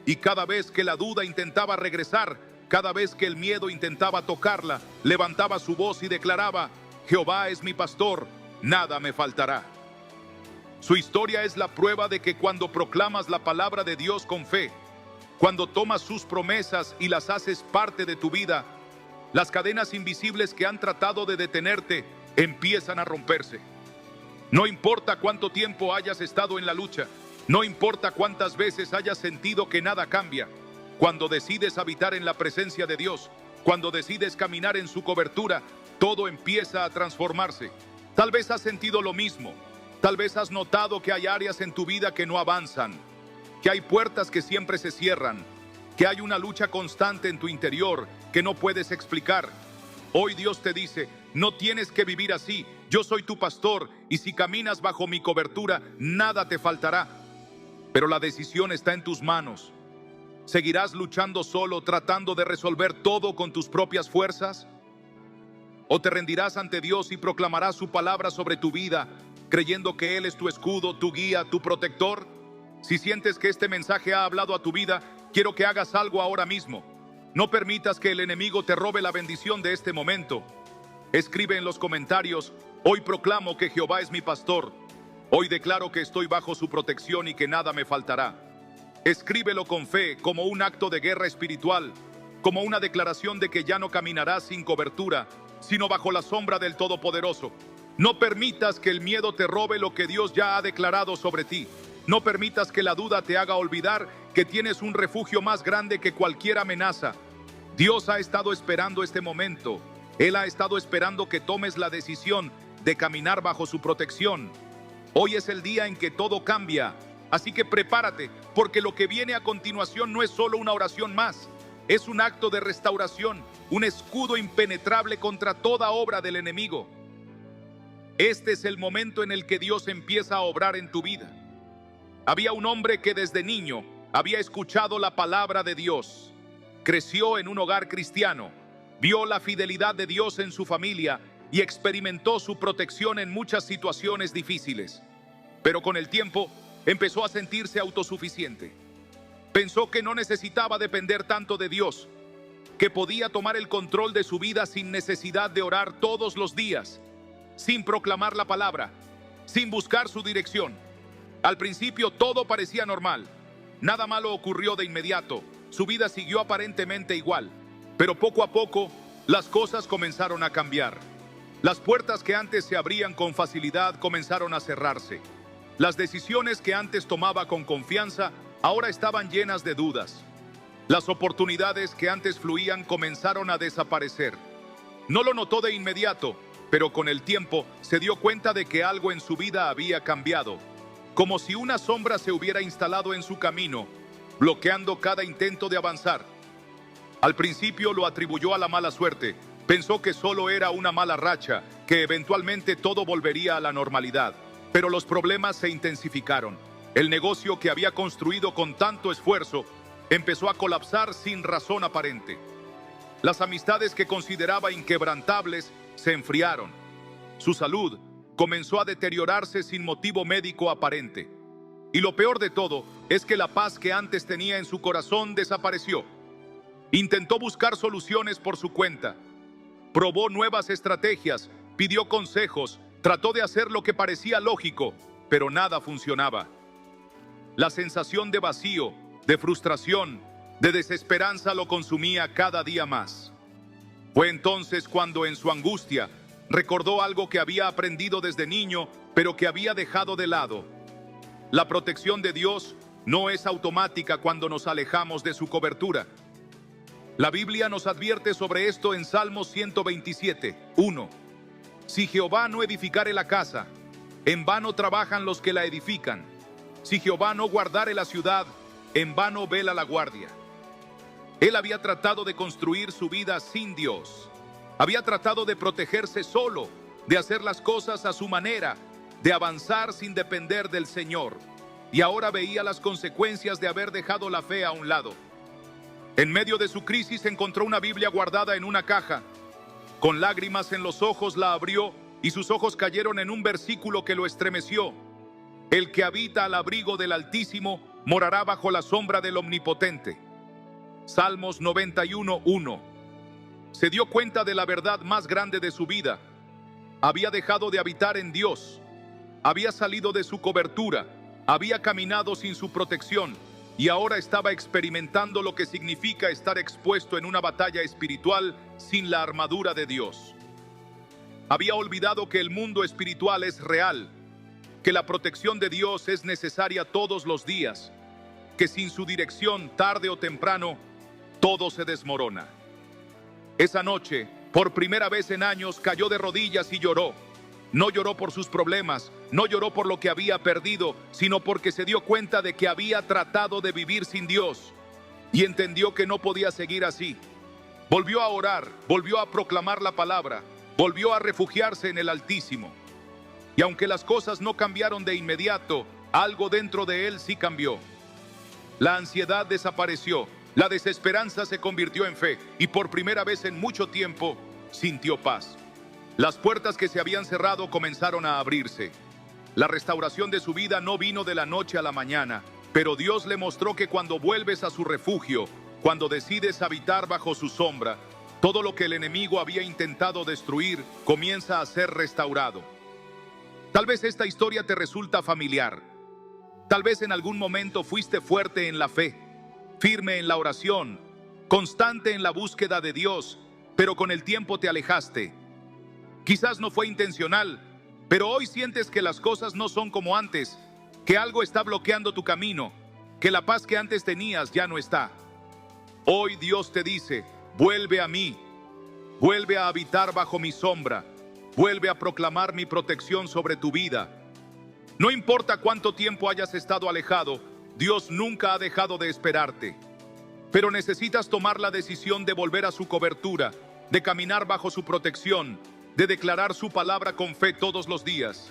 Y cada vez que la duda intentaba regresar, cada vez que el miedo intentaba tocarla, levantaba su voz y declaraba: Jehová es mi pastor, nada me faltará. Su historia es la prueba de que cuando proclamas la palabra de Dios con fe, cuando tomas sus promesas y las haces parte de tu vida, las cadenas invisibles que han tratado de detenerte empiezan a romperse. No importa cuánto tiempo hayas estado en la lucha, no importa cuántas veces hayas sentido que nada cambia, cuando decides habitar en la presencia de Dios, cuando decides caminar en su cobertura, todo empieza a transformarse. Tal vez has sentido lo mismo, tal vez has notado que hay áreas en tu vida que no avanzan, que hay puertas que siempre se cierran, que hay una lucha constante en tu interior que no puedes explicar. Hoy Dios te dice: no tienes que vivir así, yo soy tu pastor y si caminas bajo mi cobertura, nada te faltará. Pero la decisión está en tus manos. ¿Seguirás luchando solo, tratando de resolver todo con tus propias fuerzas? ¿O te rendirás ante Dios y proclamarás su palabra sobre tu vida, creyendo que Él es tu escudo, tu guía, tu protector? Si sientes que este mensaje ha hablado a tu vida, quiero que hagas algo ahora mismo. No permitas que el enemigo te robe la bendición de este momento. Escribe en los comentarios: Hoy proclamo que Jehová es mi pastor. Hoy declaro que estoy bajo su protección y que nada me faltará. Escríbelo con fe, como un acto de guerra espiritual, como una declaración de que ya no caminarás sin cobertura, sino bajo la sombra del Todopoderoso. No permitas que el miedo te robe lo que Dios ya ha declarado sobre ti. No permitas que la duda te haga olvidar que tienes un refugio más grande que cualquier amenaza. Dios ha estado esperando este momento. Él ha estado esperando que tomes la decisión de caminar bajo su protección. Hoy es el día en que todo cambia. Así que prepárate, porque lo que viene a continuación no es solo una oración más. Es un acto de restauración, un escudo impenetrable contra toda obra del enemigo. Este es el momento en el que Dios empieza a obrar en tu vida. Había un hombre que desde niño había escuchado la palabra de Dios. Creció en un hogar cristiano, vio la fidelidad de Dios en su familia y experimentó su protección en muchas situaciones difíciles. Pero con el tiempo empezó a sentirse autosuficiente. Pensó que no necesitaba depender tanto de Dios, que podía tomar el control de su vida sin necesidad de orar todos los días, sin proclamar la palabra, sin buscar su dirección. Al principio todo parecía normal. Nada malo ocurrió de inmediato. Su vida siguió aparentemente igual. Pero poco a poco las cosas comenzaron a cambiar. Las puertas que antes se abrían con facilidad comenzaron a cerrarse. Las decisiones que antes tomaba con confianza ahora estaban llenas de dudas. Las oportunidades que antes fluían comenzaron a desaparecer. No lo notó de inmediato, pero con el tiempo se dio cuenta de que algo en su vida había cambiado, como si una sombra se hubiera instalado en su camino, bloqueando cada intento de avanzar. Al principio lo atribuyó a la mala suerte. Pensó que solo era una mala racha, que eventualmente todo volvería a la normalidad. Pero los problemas se intensificaron. El negocio que había construido con tanto esfuerzo empezó a colapsar sin razón aparente. Las amistades que consideraba inquebrantables se enfriaron. Su salud comenzó a deteriorarse sin motivo médico aparente. Y lo peor de todo es que la paz que antes tenía en su corazón desapareció. Intentó buscar soluciones por su cuenta. Probó nuevas estrategias, pidió consejos, trató de hacer lo que parecía lógico, pero nada funcionaba. La sensación de vacío, de frustración, de desesperanza lo consumía cada día más. Fue entonces cuando en su angustia recordó algo que había aprendido desde niño, pero que había dejado de lado. La protección de Dios no es automática cuando nos alejamos de su cobertura. La Biblia nos advierte sobre esto en Salmos 127:1. Si Jehová no edificare la casa, en vano trabajan los que la edifican. Si Jehová no guardare la ciudad, en vano vela la guardia. Él había tratado de construir su vida sin Dios. Había tratado de protegerse solo, de hacer las cosas a su manera, de avanzar sin depender del Señor. Y ahora veía las consecuencias de haber dejado la fe a un lado. En medio de su crisis encontró una Biblia guardada en una caja. Con lágrimas en los ojos la abrió y sus ojos cayeron en un versículo que lo estremeció. El que habita al abrigo del Altísimo morará bajo la sombra del Omnipotente. Salmos 91:1. Se dio cuenta de la verdad más grande de su vida. Había dejado de habitar en Dios. Había salido de su cobertura. Había caminado sin su protección. Y ahora estaba experimentando lo que significa estar expuesto en una batalla espiritual sin la armadura de Dios. Había olvidado que el mundo espiritual es real, que la protección de Dios es necesaria todos los días, que sin su dirección, tarde o temprano, todo se desmorona. Esa noche, por primera vez en años, cayó de rodillas y lloró. No lloró por sus problemas, no lloró por lo que había perdido, sino porque se dio cuenta de que había tratado de vivir sin Dios y entendió que no podía seguir así. Volvió a orar, volvió a proclamar la palabra, volvió a refugiarse en el Altísimo. Y aunque las cosas no cambiaron de inmediato, algo dentro de él sí cambió. La ansiedad desapareció, la desesperanza se convirtió en fe y por primera vez en mucho tiempo sintió paz. Las puertas que se habían cerrado comenzaron a abrirse. La restauración de su vida no vino de la noche a la mañana, pero Dios le mostró que cuando vuelves a su refugio, cuando decides habitar bajo su sombra, todo lo que el enemigo había intentado destruir comienza a ser restaurado. Tal vez esta historia te resulta familiar. Tal vez en algún momento fuiste fuerte en la fe, firme en la oración, constante en la búsqueda de Dios, pero con el tiempo te alejaste. Quizás no fue intencional, pero hoy sientes que las cosas no son como antes, que algo está bloqueando tu camino, que la paz que antes tenías ya no está. Hoy Dios te dice: vuelve a mí, vuelve a habitar bajo mi sombra, vuelve a proclamar mi protección sobre tu vida. No importa cuánto tiempo hayas estado alejado, Dios nunca ha dejado de esperarte. Pero necesitas tomar la decisión de volver a su cobertura, de caminar bajo su protección, de declarar su palabra con fe todos los días.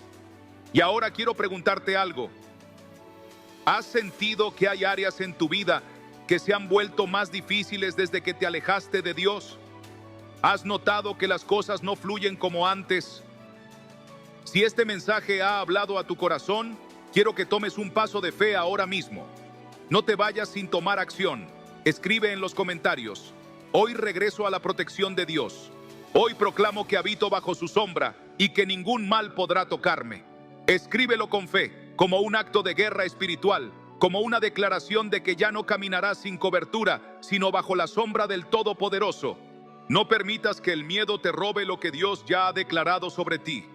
Y ahora quiero preguntarte algo. ¿Has sentido que hay áreas en tu vida que se han vuelto más difíciles desde que te alejaste de Dios? ¿Has notado que las cosas no fluyen como antes? Si este mensaje ha hablado a tu corazón, quiero que tomes un paso de fe ahora mismo. No te vayas sin tomar acción. Escribe en los comentarios: hoy regreso a la protección de Dios. Hoy proclamo que habito bajo su sombra y que ningún mal podrá tocarme. Escríbelo con fe, como un acto de guerra espiritual, como una declaración de que ya no caminarás sin cobertura, sino bajo la sombra del Todopoderoso. No permitas que el miedo te robe lo que Dios ya ha declarado sobre ti.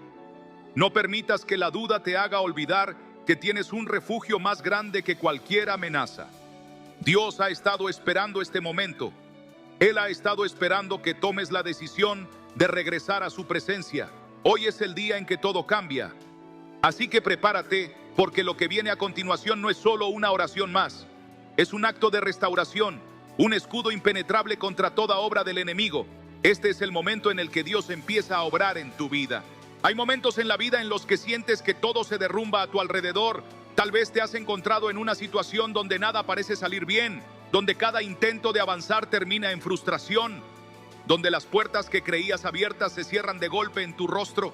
No permitas que la duda te haga olvidar que tienes un refugio más grande que cualquier amenaza. Dios ha estado esperando este momento. Él ha estado esperando que tomes la decisión de regresar a su presencia. Hoy es el día en que todo cambia. Así que prepárate, porque lo que viene a continuación no es solo una oración más. Es un acto de restauración, un escudo impenetrable contra toda obra del enemigo. Este es el momento en el que Dios empieza a obrar en tu vida. Hay momentos en la vida en los que sientes que todo se derrumba a tu alrededor. Tal vez te has encontrado en una situación donde nada parece salir bien, donde cada intento de avanzar termina en frustración, donde las puertas que creías abiertas se cierran de golpe en tu rostro.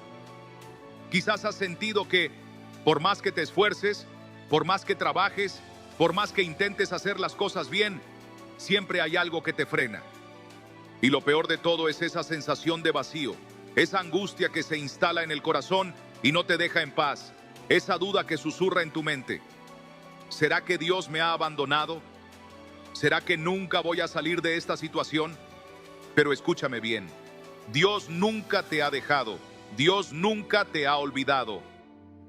Quizás has sentido que, por más que te esfuerces, por más que trabajes, por más que intentes hacer las cosas bien, siempre hay algo que te frena. Y lo peor de todo es esa sensación de vacío, esa angustia que se instala en el corazón y no te deja en paz, esa duda que susurra en tu mente. ¿Será que Dios me ha abandonado? ¿Será que nunca voy a salir de esta situación? Pero escúchame bien, Dios nunca te ha dejado, Dios nunca te ha olvidado.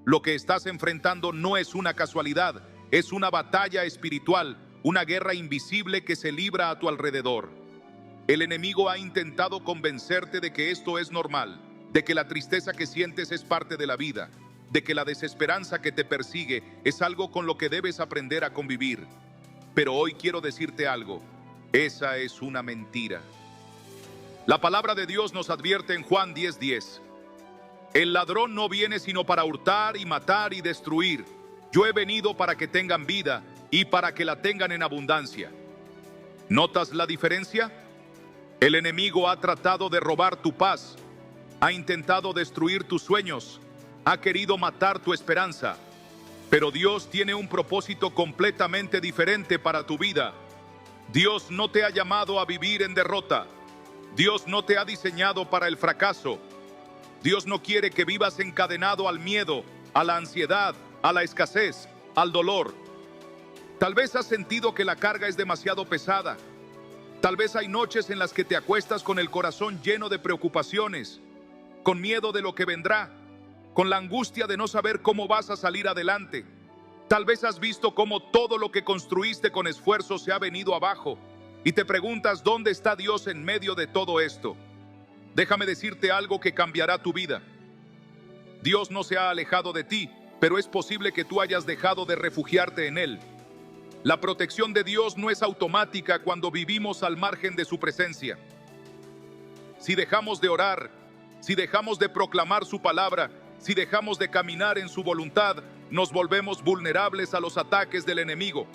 Lo que estás enfrentando no es una casualidad, es una batalla espiritual, una guerra invisible que se libra a tu alrededor. El enemigo ha intentado convencerte de que esto es normal, de que la tristeza que sientes es parte de la vida, de que la desesperanza que te persigue es algo con lo que debes aprender a convivir. Pero hoy quiero decirte algo: esa es una mentira. La palabra de Dios nos advierte en Juan 10:10. El ladrón no viene sino para hurtar y matar y destruir. Yo he venido para que tengan vida y para que la tengan en abundancia. ¿Notas la diferencia? El enemigo ha tratado de robar tu paz, ha intentado destruir tus sueños, ha querido matar tu esperanza. Pero Dios tiene un propósito completamente diferente para tu vida. Dios no te ha llamado a vivir en derrota. Dios no te ha diseñado para el fracaso. Dios no quiere que vivas encadenado al miedo, a la ansiedad, a la escasez, al dolor. Tal vez has sentido que la carga es demasiado pesada. Tal vez hay noches en las que te acuestas con el corazón lleno de preocupaciones, con miedo de lo que vendrá, con la angustia de no saber cómo vas a salir adelante. Tal vez has visto cómo todo lo que construiste con esfuerzo se ha venido abajo y te preguntas dónde está Dios en medio de todo esto. Déjame decirte algo que cambiará tu vida. Dios no se ha alejado de ti, pero es posible que tú hayas dejado de refugiarte en Él. La protección de Dios no es automática cuando vivimos al margen de su presencia. Si dejamos de orar, si dejamos de proclamar su palabra, si dejamos de caminar en su voluntad, nos volvemos vulnerables a los ataques del enemigo.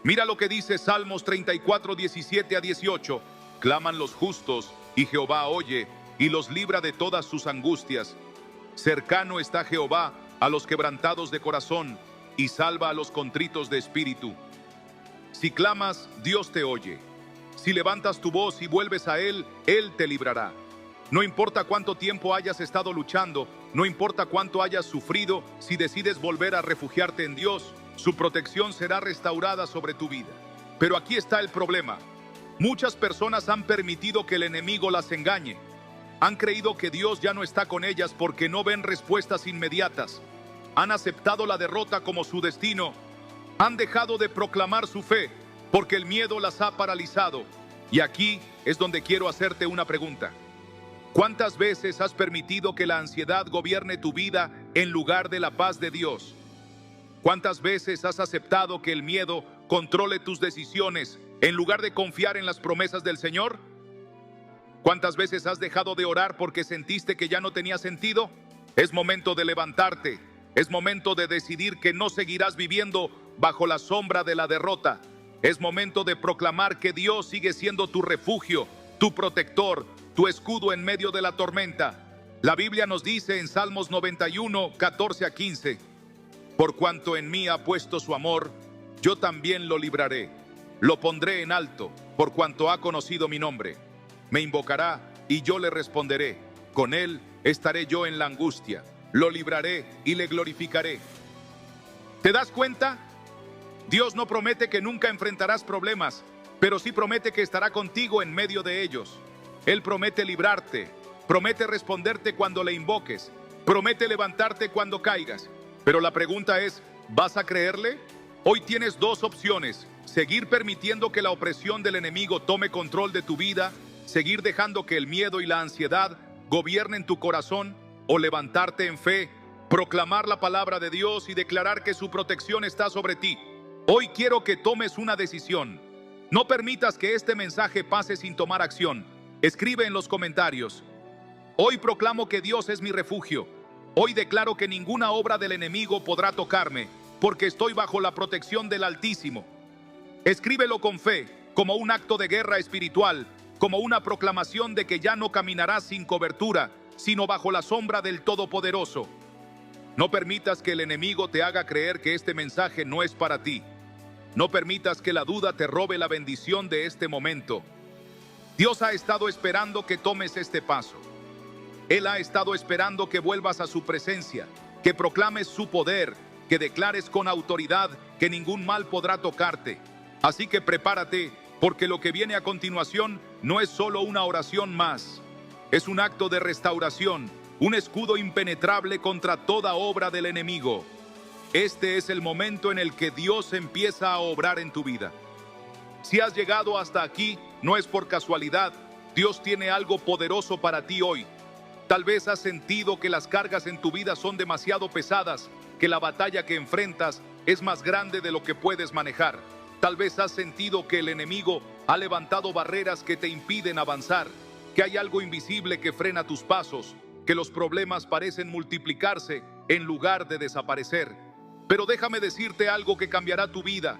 Mira lo que dice Salmos 34, 17 a 18. Claman los justos, y Jehová oye, y los libra de todas sus angustias. Cercano está Jehová a los quebrantados de corazón, y salva a los contritos de espíritu. Si clamas, Dios te oye. Si levantas tu voz y vuelves a Él, Él te librará. No importa cuánto tiempo hayas estado luchando, no importa cuánto hayas sufrido, si decides volver a refugiarte en Dios, su protección será restaurada sobre tu vida. Pero aquí está el problema. Muchas personas han permitido que el enemigo las engañe. Han creído que Dios ya no está con ellas porque no ven respuestas inmediatas. Han aceptado la derrota como su destino. Han dejado de proclamar su fe porque el miedo las ha paralizado. Y aquí es donde quiero hacerte una pregunta. ¿Cuántas veces has permitido que la ansiedad gobierne tu vida en lugar de la paz de Dios? ¿Cuántas veces has aceptado que el miedo controle tus decisiones en lugar de confiar en las promesas del Señor? ¿Cuántas veces has dejado de orar porque sentiste que ya no tenía sentido? Es momento de levantarte. Es momento de decidir que no seguirás viviendo bajo la sombra de la derrota. Es momento de proclamar que Dios sigue siendo tu refugio, tu protector, tu escudo en medio de la tormenta. La Biblia nos dice en Salmos 91, 14 a 15, por cuanto en mí ha puesto su amor, yo también lo libraré. Lo pondré en alto, por cuanto ha conocido mi nombre. Me invocará y yo le responderé. Con él estaré yo en la angustia. Lo libraré y le glorificaré. ¿Te das cuenta? Dios no promete que nunca enfrentarás problemas, pero sí promete que estará contigo en medio de ellos. Él promete librarte, promete responderte cuando le invoques, promete levantarte cuando caigas. Pero la pregunta es, ¿vas a creerle? Hoy tienes dos opciones: seguir permitiendo que la opresión del enemigo tome control de tu vida, seguir dejando que el miedo y la ansiedad gobiernen tu corazón, o levantarte en fe, proclamar la palabra de Dios y declarar que su protección está sobre ti. Hoy quiero que tomes una decisión. No permitas que este mensaje pase sin tomar acción. Escribe en los comentarios: hoy proclamo que Dios es mi refugio. Hoy declaro que ninguna obra del enemigo podrá tocarme, porque estoy bajo la protección del Altísimo. Escríbelo con fe, como un acto de guerra espiritual, como una proclamación de que ya no caminarás sin cobertura, sino bajo la sombra del Todopoderoso. No permitas que el enemigo te haga creer que este mensaje no es para ti. No permitas que la duda te robe la bendición de este momento. Dios ha estado esperando que tomes este paso. Él ha estado esperando que vuelvas a su presencia, que proclames su poder, que declares con autoridad que ningún mal podrá tocarte. Así que prepárate, porque lo que viene a continuación no es solo una oración más. Es un acto de restauración, un escudo impenetrable contra toda obra del enemigo. Este es el momento en el que Dios empieza a obrar en tu vida. Si has llegado hasta aquí, no es por casualidad. Dios tiene algo poderoso para ti hoy. Tal vez has sentido que las cargas en tu vida son demasiado pesadas, que la batalla que enfrentas es más grande de lo que puedes manejar. Tal vez has sentido que el enemigo ha levantado barreras que te impiden avanzar, que hay algo invisible que frena tus pasos, que los problemas parecen multiplicarse en lugar de desaparecer. Pero déjame decirte algo que cambiará tu vida.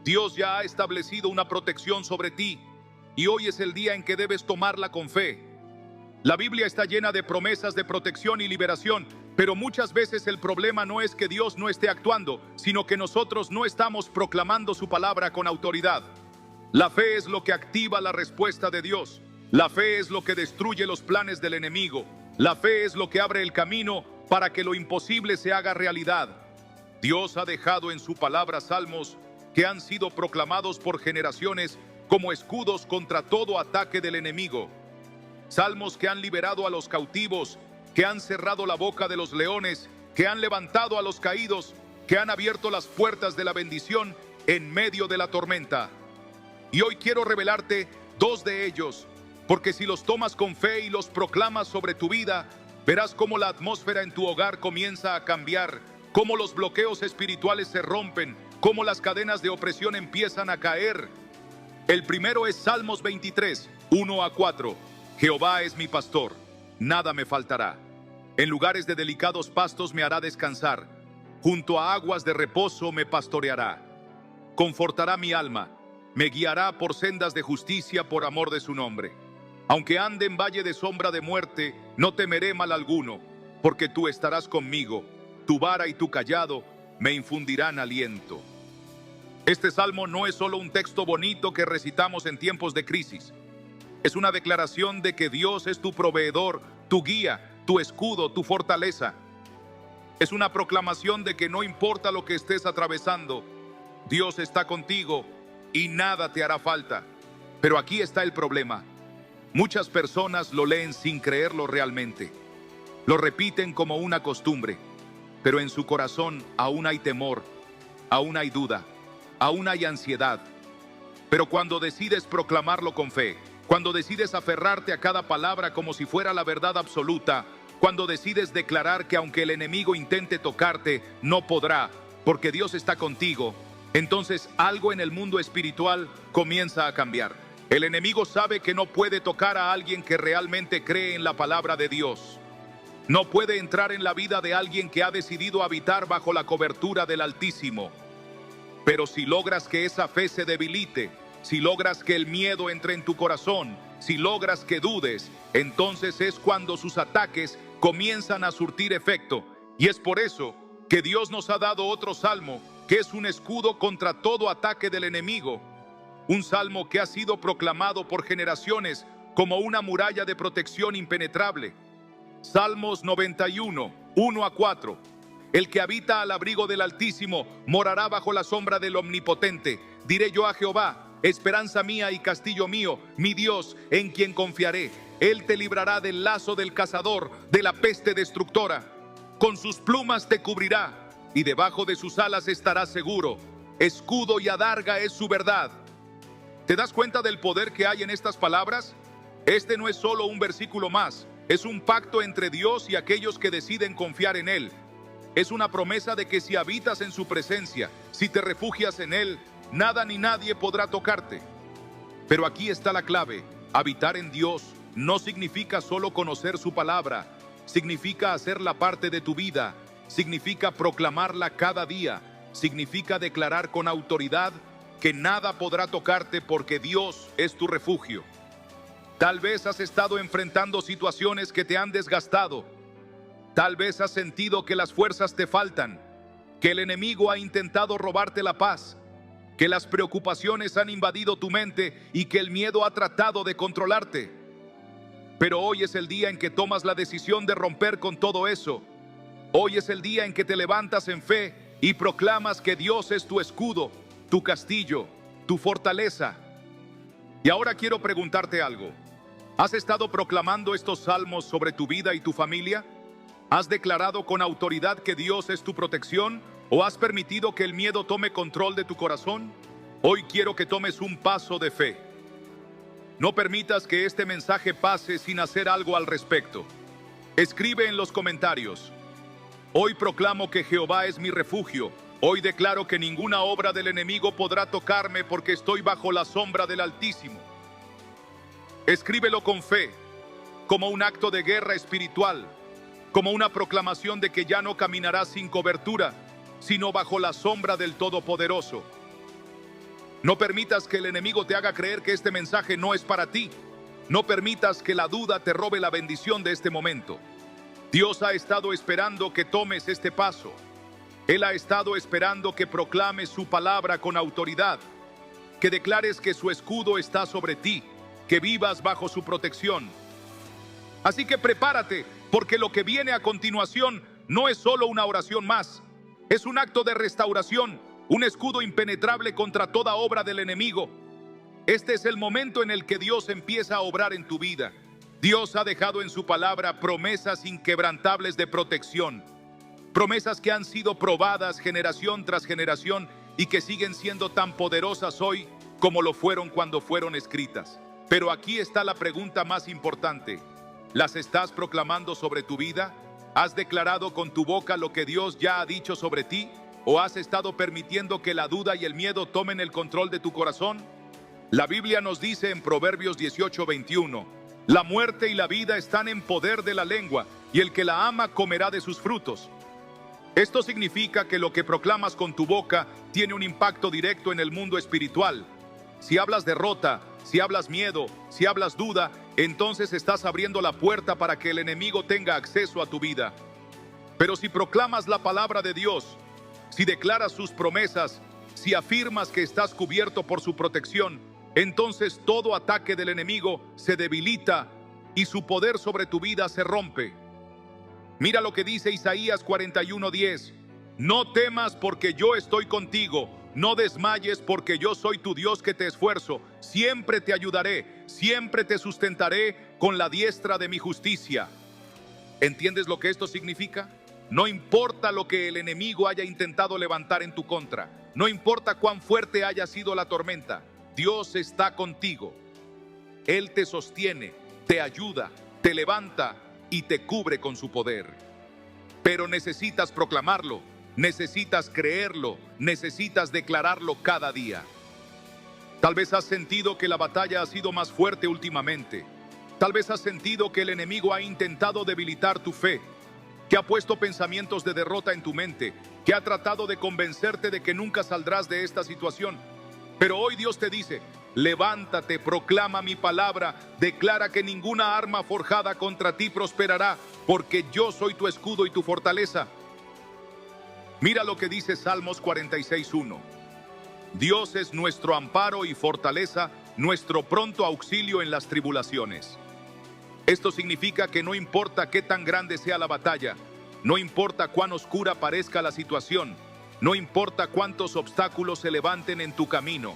Dios ya ha establecido una protección sobre ti, y hoy es el día en que debes tomarla con fe. La Biblia está llena de promesas de protección y liberación, pero muchas veces el problema no es que Dios no esté actuando, sino que nosotros no estamos proclamando su palabra con autoridad. La fe es lo que activa la respuesta de Dios. La fe es lo que destruye los planes del enemigo. La fe es lo que abre el camino para que lo imposible se haga realidad. Dios ha dejado en su palabra salmos que han sido proclamados por generaciones como escudos contra todo ataque del enemigo. Salmos que han liberado a los cautivos, que han cerrado la boca de los leones, que han levantado a los caídos, que han abierto las puertas de la bendición en medio de la tormenta. Y hoy quiero revelarte dos de ellos, porque si los tomas con fe y los proclamas sobre tu vida, verás cómo la atmósfera en tu hogar comienza a cambiar, cómo los bloqueos espirituales se rompen, cómo las cadenas de opresión empiezan a caer. El primero es Salmos 23, 1 a 4. Jehová es mi pastor, nada me faltará. En lugares de delicados pastos me hará descansar, junto a aguas de reposo me pastoreará. Confortará mi alma, me guiará por sendas de justicia por amor de su nombre. Aunque ande en valle de sombra de muerte, no temeré mal alguno, porque tú estarás conmigo, tu vara y tu cayado me infundirán aliento. Este salmo no es solo un texto bonito que recitamos en tiempos de crisis. Es una declaración de que Dios es tu proveedor, tu guía, tu escudo, tu fortaleza. Es una proclamación de que no importa lo que estés atravesando, Dios está contigo y nada te hará falta. Pero aquí está el problema. Muchas personas lo leen sin creerlo realmente. Lo repiten como una costumbre, pero en su corazón aún hay temor, aún hay duda, aún hay ansiedad. Pero cuando decides proclamarlo con fe, cuando decides aferrarte a cada palabra como si fuera la verdad absoluta, cuando decides declarar que aunque el enemigo intente tocarte, no podrá, porque Dios está contigo, entonces algo en el mundo espiritual comienza a cambiar. El enemigo sabe que no puede tocar a alguien que realmente cree en la palabra de Dios. No puede entrar en la vida de alguien que ha decidido habitar bajo la cobertura del Altísimo. Pero si logras que esa fe se debilite, si logras que el miedo entre en tu corazón, si logras que dudes, entonces es cuando sus ataques comienzan a surtir efecto. Y es por eso que Dios nos ha dado otro salmo, que es un escudo contra todo ataque del enemigo. Un salmo que ha sido proclamado por generaciones como una muralla de protección impenetrable. Salmos 91, 1-4. El que habita al abrigo del Altísimo morará bajo la sombra del Omnipotente. Diré yo a Jehová, esperanza mía y castillo mío, mi Dios, en quien confiaré. Él te librará del lazo del cazador, de la peste destructora. Con sus plumas te cubrirá, y debajo de sus alas estarás seguro. Escudo y adarga es su verdad. ¿Te das cuenta del poder que hay en estas palabras? Este no es solo un versículo más, es un pacto entre Dios y aquellos que deciden confiar en Él. Es una promesa de que si habitas en su presencia, si te refugias en Él, nada ni nadie podrá tocarte. Pero aquí está la clave. Habitar en Dios no significa solo conocer su palabra, significa hacerla parte de tu vida, significa proclamarla cada día, significa declarar con autoridad que nada podrá tocarte porque Dios es tu refugio. Tal vez has estado enfrentando situaciones que te han desgastado. Tal vez has sentido que las fuerzas te faltan, que el enemigo ha intentado robarte la paz, que las preocupaciones han invadido tu mente y que el miedo ha tratado de controlarte. Pero hoy es el día en que tomas la decisión de romper con todo eso. Hoy es el día en que te levantas en fe y proclamas que Dios es tu escudo, tu castillo, tu fortaleza. Y ahora quiero preguntarte algo. ¿Has estado proclamando estos salmos sobre tu vida y tu familia? ¿Has declarado con autoridad que Dios es tu protección? ¿O has permitido que el miedo tome control de tu corazón? Hoy quiero que tomes un paso de fe. No permitas que este mensaje pase sin hacer algo al respecto. Escribe en los comentarios: hoy proclamo que Jehová es mi refugio. Hoy declaro que ninguna obra del enemigo podrá tocarme porque estoy bajo la sombra del Altísimo. Escríbelo con fe, como un acto de guerra espiritual, como una proclamación de que ya no caminarás sin cobertura, sino bajo la sombra del Todopoderoso. No permitas que el enemigo te haga creer que este mensaje no es para ti. No permitas que la duda te robe la bendición de este momento. Dios ha estado esperando que tomes este paso. Él ha estado esperando que proclames su palabra con autoridad, que declares que su escudo está sobre ti, que vivas bajo su protección. Así que prepárate, porque lo que viene a continuación no es solo una oración más, es un acto de restauración, un escudo impenetrable contra toda obra del enemigo. Este es el momento en el que Dios empieza a obrar en tu vida. Dios ha dejado en su palabra promesas inquebrantables de protección, promesas que han sido probadas generación tras generación y que siguen siendo tan poderosas hoy como lo fueron cuando fueron escritas. Pero aquí está la pregunta más importante. ¿Las estás proclamando sobre tu vida? ¿Has declarado con tu boca lo que Dios ya ha dicho sobre ti? ¿O has estado permitiendo que la duda y el miedo tomen el control de tu corazón? La Biblia nos dice en Proverbios 18:21, la muerte y la vida están en poder de la lengua, y el que la ama comerá de sus frutos. Esto significa que lo que proclamas con tu boca tiene un impacto directo en el mundo espiritual. Si hablas derrota, si hablas miedo, si hablas duda, entonces estás abriendo la puerta para que el enemigo tenga acceso a tu vida. Pero si proclamas la palabra de Dios, si declaras sus promesas, si afirmas que estás cubierto por su protección, entonces todo ataque del enemigo se debilita y su poder sobre tu vida se rompe. Mira lo que dice Isaías 41:10. No temas porque yo estoy contigo, no desmayes porque yo soy tu Dios que te esfuerzo, siempre te ayudaré, siempre te sustentaré con la diestra de mi justicia. ¿Entiendes lo que esto significa? No importa lo que el enemigo haya intentado levantar en tu contra, no importa cuán fuerte haya sido la tormenta, Dios está contigo. Él te sostiene, te ayuda, te levanta y te cubre con su poder. Pero necesitas proclamarlo, necesitas creerlo, necesitas declararlo cada día. Tal vez has sentido que la batalla ha sido más fuerte últimamente. Tal vez has sentido que el enemigo ha intentado debilitar tu fe, que ha puesto pensamientos de derrota en tu mente, que ha tratado de convencerte de que nunca saldrás de esta situación. Pero hoy Dios te dice: levántate, proclama mi palabra, declara que ninguna arma forjada contra ti prosperará, porque yo soy tu escudo y tu fortaleza. Mira lo que dice Salmos 46:1. Dios es nuestro amparo y fortaleza, nuestro pronto auxilio en las tribulaciones. Esto significa que no importa qué tan grande sea la batalla, no importa cuán oscura parezca la situación, no importa cuántos obstáculos se levanten en tu camino,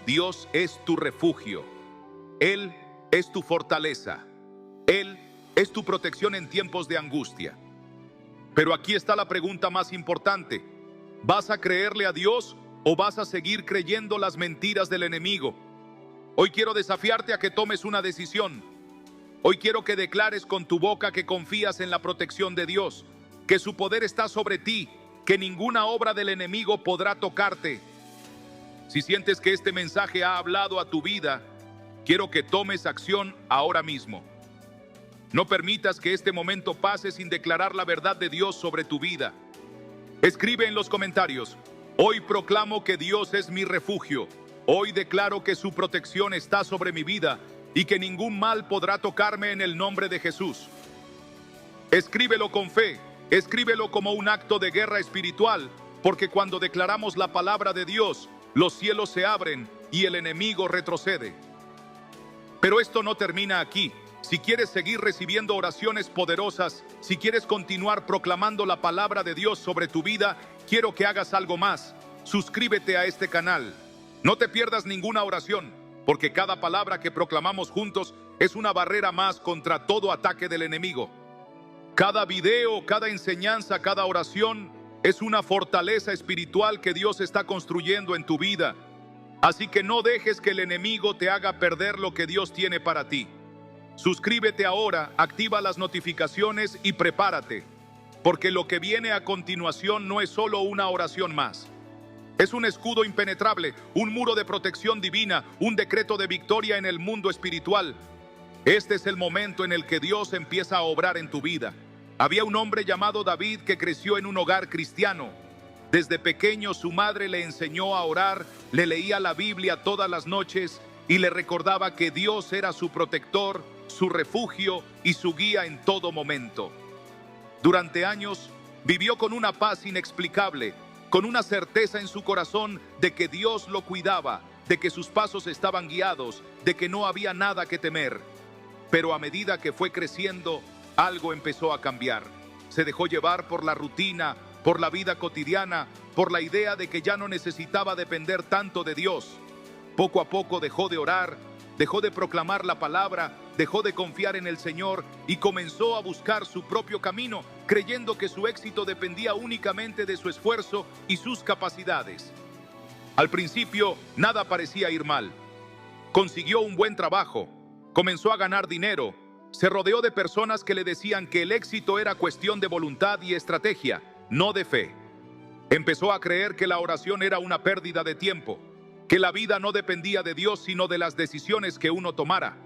Dios es tu refugio. Él es tu fortaleza. Él es tu protección en tiempos de angustia. Pero aquí está la pregunta más importante. ¿Vas a creerle a Dios o vas a seguir creyendo las mentiras del enemigo? Hoy quiero desafiarte a que tomes una decisión. Hoy quiero que declares con tu boca que confías en la protección de Dios, que su poder está sobre ti, que ninguna obra del enemigo podrá tocarte. Si sientes que este mensaje ha hablado a tu vida, quiero que tomes acción ahora mismo. No permitas que este momento pase sin declarar la verdad de Dios sobre tu vida. Escribe en los comentarios: hoy proclamo que Dios es mi refugio. Hoy declaro que su protección está sobre mi vida y que ningún mal podrá tocarme en el nombre de Jesús. Escríbelo con fe, escríbelo como un acto de guerra espiritual, porque cuando declaramos la palabra de Dios, los cielos se abren y el enemigo retrocede. Pero esto no termina aquí. Si quieres seguir recibiendo oraciones poderosas, si quieres continuar proclamando la palabra de Dios sobre tu vida, quiero que hagas algo más. Suscríbete a este canal. No te pierdas ninguna oración, porque cada palabra que proclamamos juntos es una barrera más contra todo ataque del enemigo. Cada video, cada enseñanza, cada oración es una fortaleza espiritual que Dios está construyendo en tu vida. Así que no dejes que el enemigo te haga perder lo que Dios tiene para ti. Suscríbete ahora, activa las notificaciones y prepárate, porque lo que viene a continuación no es solo una oración más. Es un escudo impenetrable, un muro de protección divina, un decreto de victoria en el mundo espiritual. Este es el momento en el que Dios empieza a obrar en tu vida. Había un hombre llamado David que creció en un hogar cristiano. Desde pequeño su madre le enseñó a orar, le leía la Biblia todas las noches y le recordaba que Dios era su protector, su refugio y su guía en todo momento. Durante años vivió con una paz inexplicable, con una certeza en su corazón de que Dios lo cuidaba, de que sus pasos estaban guiados, de que no había nada que temer. Pero a medida que fue creciendo, algo empezó a cambiar. Se dejó llevar por la rutina, por la vida cotidiana, por la idea de que ya no necesitaba depender tanto de Dios. Poco a poco dejó de orar, dejó de proclamar la palabra, dejó de confiar en el Señor y comenzó a buscar su propio camino, creyendo que su éxito dependía únicamente de su esfuerzo y sus capacidades. Al principio, nada parecía ir mal. Consiguió un buen trabajo, comenzó a ganar dinero, se rodeó de personas que le decían que el éxito era cuestión de voluntad y estrategia, no de fe. Empezó a creer que la oración era una pérdida de tiempo, que la vida no dependía de Dios sino de las decisiones que uno tomara.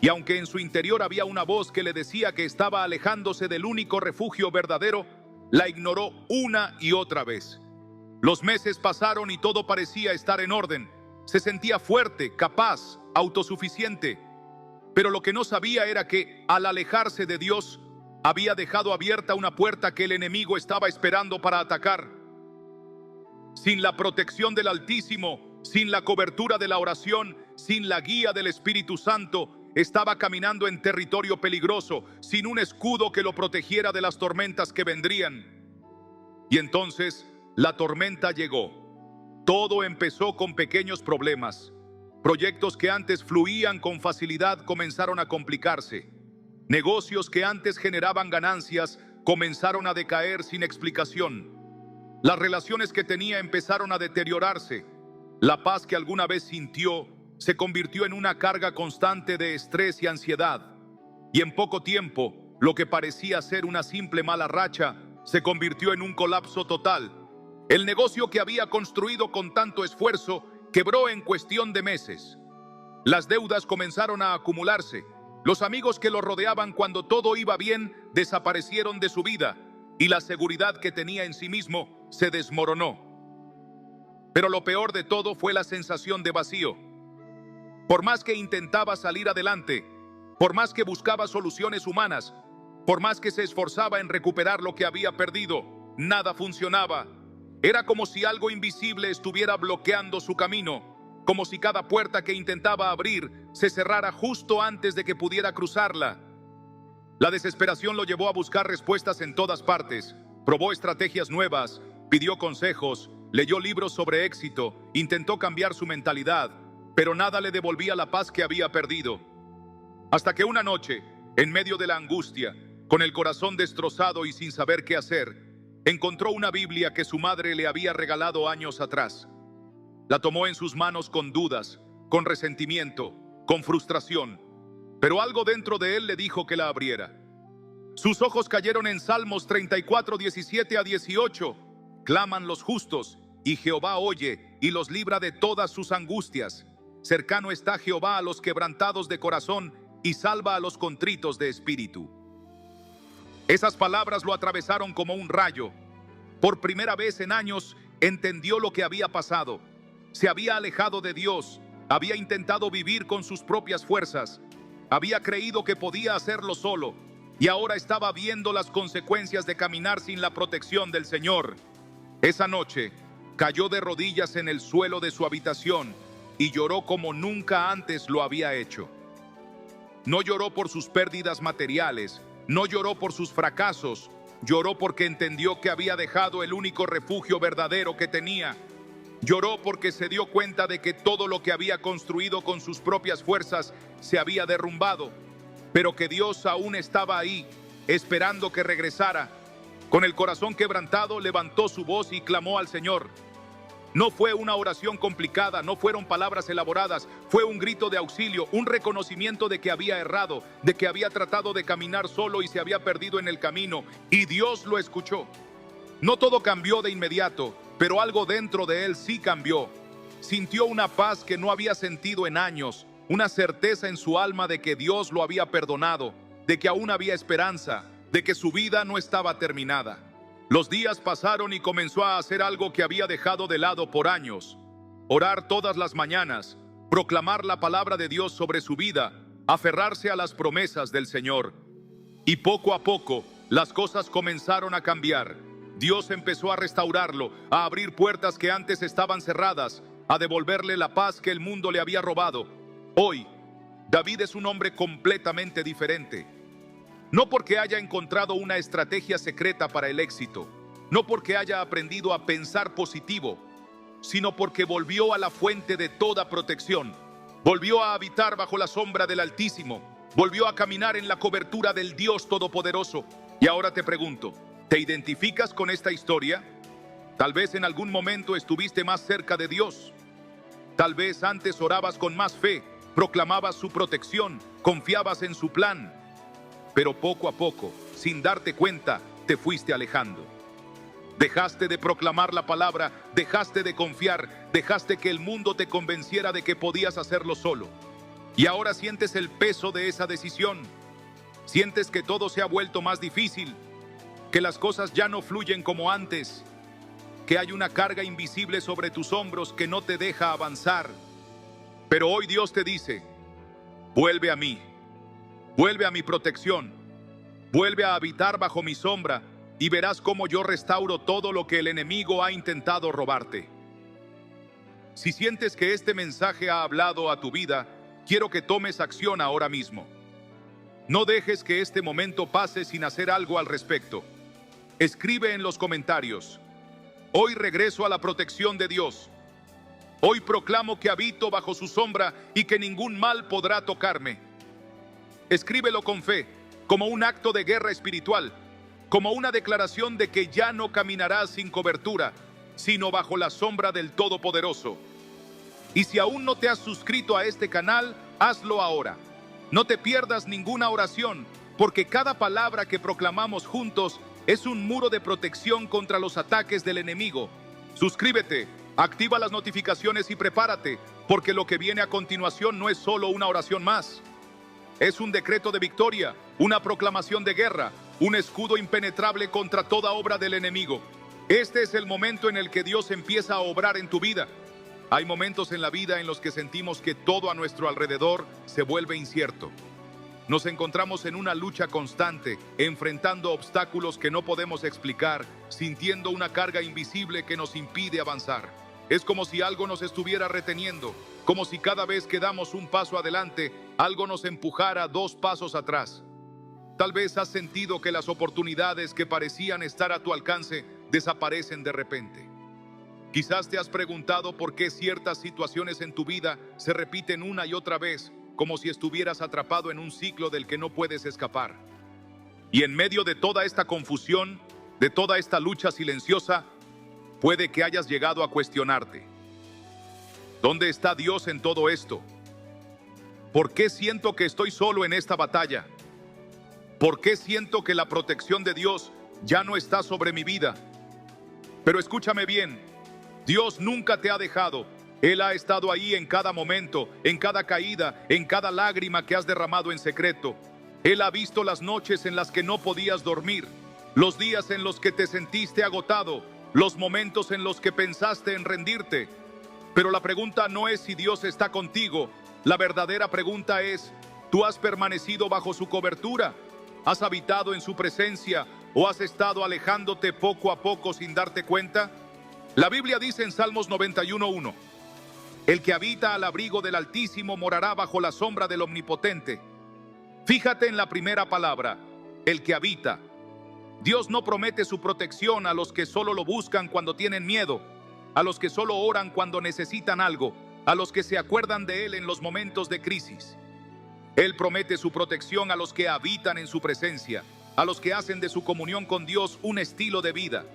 Y aunque en su interior había una voz que le decía que estaba alejándose del único refugio verdadero, la ignoró una y otra vez. Los meses pasaron y todo parecía estar en orden. Se sentía fuerte, capaz, autosuficiente. Pero lo que no sabía era que, al alejarse de Dios, había dejado abierta una puerta que el enemigo estaba esperando para atacar. Sin la protección del Altísimo, sin la cobertura de la oración, sin la guía del Espíritu Santo, estaba caminando en territorio peligroso, sin un escudo que lo protegiera de las tormentas que vendrían. Y entonces la tormenta llegó. Todo empezó con pequeños problemas. Proyectos que antes fluían con facilidad comenzaron a complicarse. Negocios que antes generaban ganancias comenzaron a decaer sin explicación. Las relaciones que tenía empezaron a deteriorarse. La paz que alguna vez sintió se convirtió en una carga constante de estrés y ansiedad. Y en poco tiempo, lo que parecía ser una simple mala racha se convirtió en un colapso total. El negocio que había construido con tanto esfuerzo quebró en cuestión de meses. Las deudas comenzaron a acumularse. Los amigos que lo rodeaban cuando todo iba bien desaparecieron de su vida y la seguridad que tenía en sí mismo se desmoronó. Pero lo peor de todo fue la sensación de vacío. Por más que intentaba salir adelante, por más que buscaba soluciones humanas, por más que se esforzaba en recuperar lo que había perdido, nada funcionaba. Era como si algo invisible estuviera bloqueando su camino, como si cada puerta que intentaba abrir se cerrara justo antes de que pudiera cruzarla. La desesperación lo llevó a buscar respuestas en todas partes. Probó estrategias nuevas, pidió consejos, leyó libros sobre éxito, intentó cambiar su mentalidad, pero nada le devolvía la paz que había perdido. Hasta que una noche, en medio de la angustia, con el corazón destrozado y sin saber qué hacer, encontró una Biblia que su madre le había regalado años atrás. La tomó en sus manos con dudas, con resentimiento, con frustración, pero algo dentro de él le dijo que la abriera. Sus ojos cayeron en Salmos 34, 17 a 18. Claman los justos, y Jehová oye y los libra de todas sus angustias. Cercano está Jehová a los quebrantados de corazón y salva a los contritos de espíritu. Esas palabras lo atravesaron como un rayo. Por primera vez en años entendió lo que había pasado. Se había alejado de Dios, había intentado vivir con sus propias fuerzas, había creído que podía hacerlo solo y ahora estaba viendo las consecuencias de caminar sin la protección del Señor. Esa noche cayó de rodillas en el suelo de su habitación y lloró como nunca antes lo había hecho. No lloró por sus pérdidas materiales, no lloró por sus fracasos, lloró porque entendió que había dejado el único refugio verdadero que tenía. Lloró porque se dio cuenta de que todo lo que había construido con sus propias fuerzas se había derrumbado, pero que Dios aún estaba ahí, esperando que regresara. Con el corazón quebrantado, levantó su voz y clamó al Señor. No fue una oración complicada, no fueron palabras elaboradas, fue un grito de auxilio, un reconocimiento de que había errado, de que había tratado de caminar solo y se había perdido en el camino, y Dios lo escuchó. No todo cambió de inmediato, pero algo dentro de él sí cambió. Sintió una paz que no había sentido en años, una certeza en su alma de que Dios lo había perdonado, de que aún había esperanza, de que su vida no estaba terminada. Los días pasaron y comenzó a hacer algo que había dejado de lado por años: orar todas las mañanas, proclamar la palabra de Dios sobre su vida, aferrarse a las promesas del Señor. Y poco a poco, las cosas comenzaron a cambiar. Dios empezó a restaurarlo, a abrir puertas que antes estaban cerradas, a devolverle la paz que el mundo le había robado. Hoy, David es un hombre completamente diferente. No porque haya encontrado una estrategia secreta para el éxito, no porque haya aprendido a pensar positivo, sino porque volvió a la fuente de toda protección, volvió a habitar bajo la sombra del Altísimo, volvió a caminar en la cobertura del Dios Todopoderoso. Y ahora te pregunto, ¿te identificas con esta historia? Tal vez en algún momento estuviste más cerca de Dios. Tal vez antes orabas con más fe, proclamabas su protección, confiabas en su plan. Pero poco a poco, sin darte cuenta, te fuiste alejando. Dejaste de proclamar la palabra, dejaste de confiar, dejaste que el mundo te convenciera de que podías hacerlo solo. Y ahora sientes el peso de esa decisión. Sientes que todo se ha vuelto más difícil, que las cosas ya no fluyen como antes, que hay una carga invisible sobre tus hombros que no te deja avanzar. Pero hoy Dios te dice: vuelve a mí. Vuelve a mi protección, vuelve a habitar bajo mi sombra y verás cómo yo restauro todo lo que el enemigo ha intentado robarte. Si sientes que este mensaje ha hablado a tu vida, quiero que tomes acción ahora mismo. No dejes que este momento pase sin hacer algo al respecto. Escribe en los comentarios: hoy regreso a la protección de Dios. Hoy proclamo que habito bajo su sombra y que ningún mal podrá tocarme. Escríbelo con fe, como un acto de guerra espiritual, como una declaración de que ya no caminarás sin cobertura, sino bajo la sombra del Todopoderoso. Y si aún no te has suscrito a este canal, hazlo ahora. No te pierdas ninguna oración, porque cada palabra que proclamamos juntos es un muro de protección contra los ataques del enemigo. Suscríbete, activa las notificaciones y prepárate, porque lo que viene a continuación no es solo una oración más. Es un decreto de victoria, una proclamación de guerra, un escudo impenetrable contra toda obra del enemigo. Este es el momento en el que Dios empieza a obrar en tu vida. Hay momentos en la vida en los que sentimos que todo a nuestro alrededor se vuelve incierto. Nos encontramos en una lucha constante, enfrentando obstáculos que no podemos explicar, sintiendo una carga invisible que nos impide avanzar. Es como si algo nos estuviera reteniendo, como si cada vez que damos un paso adelante, algo nos empujara 2 pasos atrás. Tal vez has sentido que las oportunidades que parecían estar a tu alcance desaparecen de repente. Quizás te has preguntado por qué ciertas situaciones en tu vida se repiten una y otra vez, como si estuvieras atrapado en un ciclo del que no puedes escapar. Y en medio de toda esta confusión, de toda esta lucha silenciosa, puede que hayas llegado a cuestionarte: ¿dónde está Dios en todo esto? ¿Por qué siento que estoy solo en esta batalla? ¿Por qué siento que la protección de Dios ya no está sobre mi vida? Pero escúchame bien, Dios nunca te ha dejado. Él ha estado ahí en cada momento, en cada caída, en cada lágrima que has derramado en secreto. Él ha visto las noches en las que no podías dormir, los días en los que te sentiste agotado, los momentos en los que pensaste en rendirte. Pero la pregunta no es si Dios está contigo. La verdadera pregunta es: ¿tú has permanecido bajo su cobertura? ¿Has habitado en su presencia o has estado alejándote poco a poco sin darte cuenta? La Biblia dice en Salmos 91:1: el que habita al abrigo del Altísimo morará bajo la sombra del Omnipotente. Fíjate en la primera palabra, el que habita. Dios no promete su protección a los que solo lo buscan cuando tienen miedo, a los que solo oran cuando necesitan algo, a los que se acuerdan de Él en los momentos de crisis. Él promete su protección a los que habitan en su presencia, a los que hacen de su comunión con Dios un estilo de vida.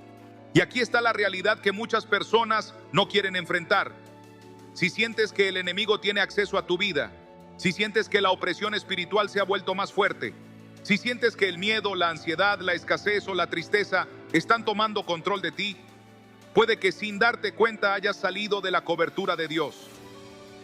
Y aquí está la realidad que muchas personas no quieren enfrentar. Si sientes que el enemigo tiene acceso a tu vida, si sientes que la opresión espiritual se ha vuelto más fuerte, si sientes que el miedo, la ansiedad, la escasez o la tristeza están tomando control de ti, puede que sin darte cuenta hayas salido de la cobertura de Dios.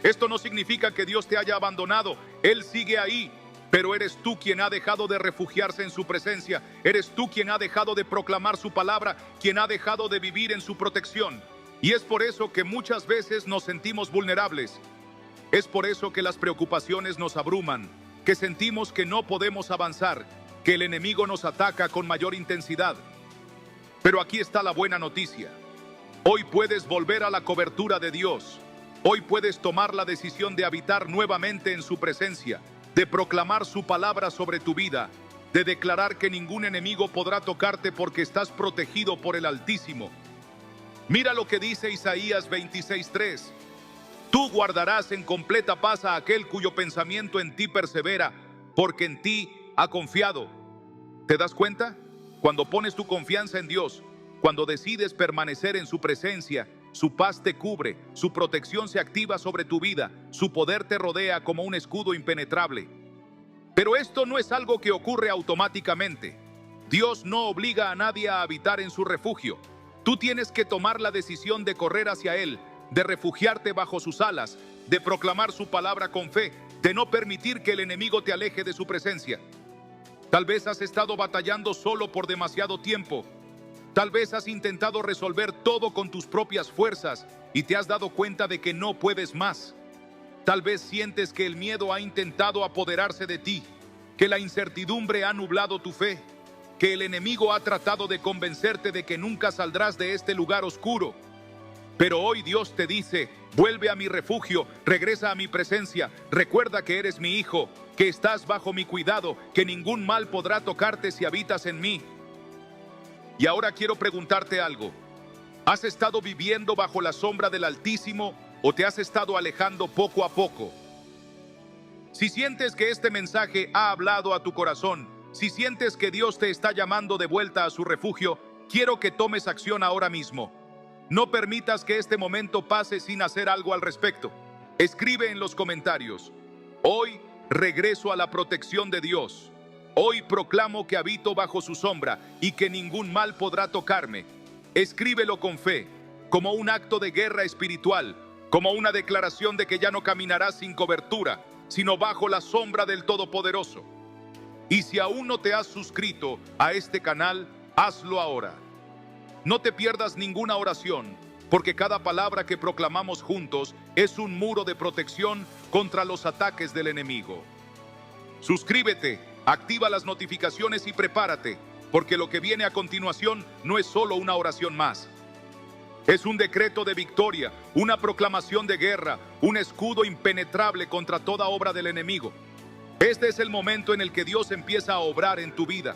Esto no significa que Dios te haya abandonado. Él sigue ahí, pero eres tú quien ha dejado de refugiarse en su presencia. Eres tú quien ha dejado de proclamar su palabra, quien ha dejado de vivir en su protección. Y es por eso que muchas veces nos sentimos vulnerables. Es por eso que las preocupaciones nos abruman, que sentimos que no podemos avanzar, que el enemigo nos ataca con mayor intensidad. Pero aquí está la buena noticia. Hoy puedes volver a la cobertura de Dios. Hoy puedes tomar la decisión de habitar nuevamente en su presencia, de proclamar su palabra sobre tu vida, de declarar que ningún enemigo podrá tocarte porque estás protegido por el Altísimo. Mira lo que dice Isaías 26:3. Tú guardarás en completa paz a aquel cuyo pensamiento en ti persevera, porque en ti ha confiado. ¿Te das cuenta? Cuando pones tu confianza en Dios, cuando decides permanecer en su presencia, su paz te cubre, su protección se activa sobre tu vida, su poder te rodea como un escudo impenetrable. Pero esto no es algo que ocurre automáticamente. Dios no obliga a nadie a habitar en su refugio. Tú tienes que tomar la decisión de correr hacia Él, de refugiarte bajo sus alas, de proclamar su palabra con fe, de no permitir que el enemigo te aleje de su presencia. Tal vez has estado batallando solo por demasiado tiempo. Tal vez has intentado resolver todo con tus propias fuerzas y te has dado cuenta de que no puedes más. Tal vez sientes que el miedo ha intentado apoderarse de ti, que la incertidumbre ha nublado tu fe, que el enemigo ha tratado de convencerte de que nunca saldrás de este lugar oscuro. Pero hoy Dios te dice: vuelve a mi refugio, regresa a mi presencia, recuerda que eres mi hijo, que estás bajo mi cuidado, que ningún mal podrá tocarte si habitas en mí. Y ahora quiero preguntarte algo. ¿Has estado viviendo bajo la sombra del Altísimo o te has estado alejando poco a poco? Si sientes que este mensaje ha hablado a tu corazón, si sientes que Dios te está llamando de vuelta a su refugio, quiero que tomes acción ahora mismo. No permitas que este momento pase sin hacer algo al respecto. Escribe en los comentarios: hoy regreso a la protección de Dios. Hoy proclamo que habito bajo su sombra y que ningún mal podrá tocarme. Escríbelo con fe, como un acto de guerra espiritual, como una declaración de que ya no caminarás sin cobertura, sino bajo la sombra del Todopoderoso. Y si aún no te has suscrito a este canal, hazlo ahora. No te pierdas ninguna oración, porque cada palabra que proclamamos juntos es un muro de protección contra los ataques del enemigo. Suscríbete, activa las notificaciones y prepárate, porque lo que viene a continuación no es solo una oración más. Es un decreto de victoria, una proclamación de guerra, un escudo impenetrable contra toda obra del enemigo. Este es el momento en el que Dios empieza a obrar en tu vida.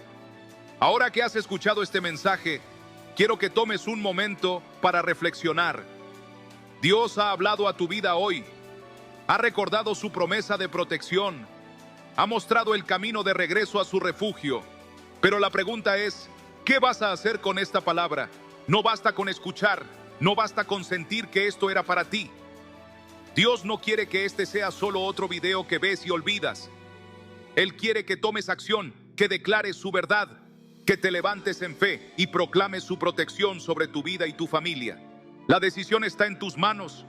Ahora que has escuchado este mensaje, quiero que tomes un momento para reflexionar. Dios ha hablado a tu vida hoy, ha recordado su promesa de protección, ha mostrado el camino de regreso a su refugio. Pero la pregunta es: ¿qué vas a hacer con esta palabra? No basta con escuchar, no basta con sentir que esto era para ti. Dios no quiere que este sea solo otro video que ves y olvidas. Él quiere que tomes acción, que declares su verdad, que te levantes en fe y proclames su protección sobre tu vida y tu familia. La decisión está en tus manos.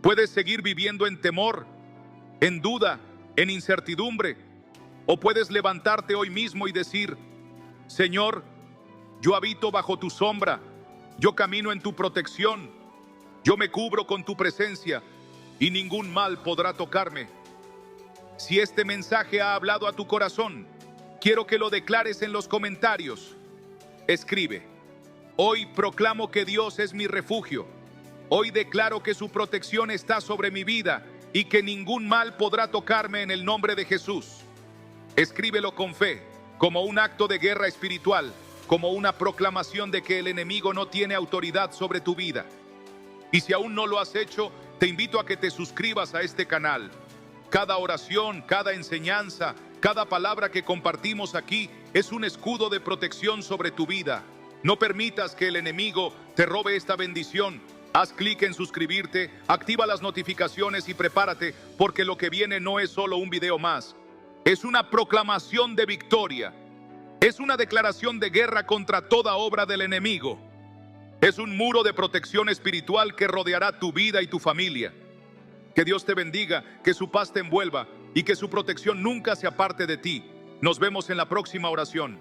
Puedes seguir viviendo en temor, en duda, en incertidumbre, o puedes levantarte hoy mismo y decir: Señor, yo habito bajo tu sombra, yo camino en tu protección, yo me cubro con tu presencia y ningún mal podrá tocarme. Si este mensaje ha hablado a tu corazón, quiero que lo declares en los comentarios. Escribe: hoy proclamo que Dios es mi refugio. Hoy declaro que su protección está sobre mi vida y que ningún mal podrá tocarme en el nombre de Jesús. Escríbelo con fe, como un acto de guerra espiritual, como una proclamación de que el enemigo no tiene autoridad sobre tu vida. Y si aún no lo has hecho, te invito a que te suscribas a este canal. Cada oración, cada enseñanza, cada palabra que compartimos aquí es un escudo de protección sobre tu vida. No permitas que el enemigo te robe esta bendición. Haz clic en suscribirte, activa las notificaciones y prepárate, porque lo que viene no es solo un video más. Es una proclamación de victoria. Es una declaración de guerra contra toda obra del enemigo. Es un muro de protección espiritual que rodeará tu vida y tu familia. Que Dios te bendiga, que su paz te envuelva y que su protección nunca se aparte de ti. Nos vemos en la próxima oración.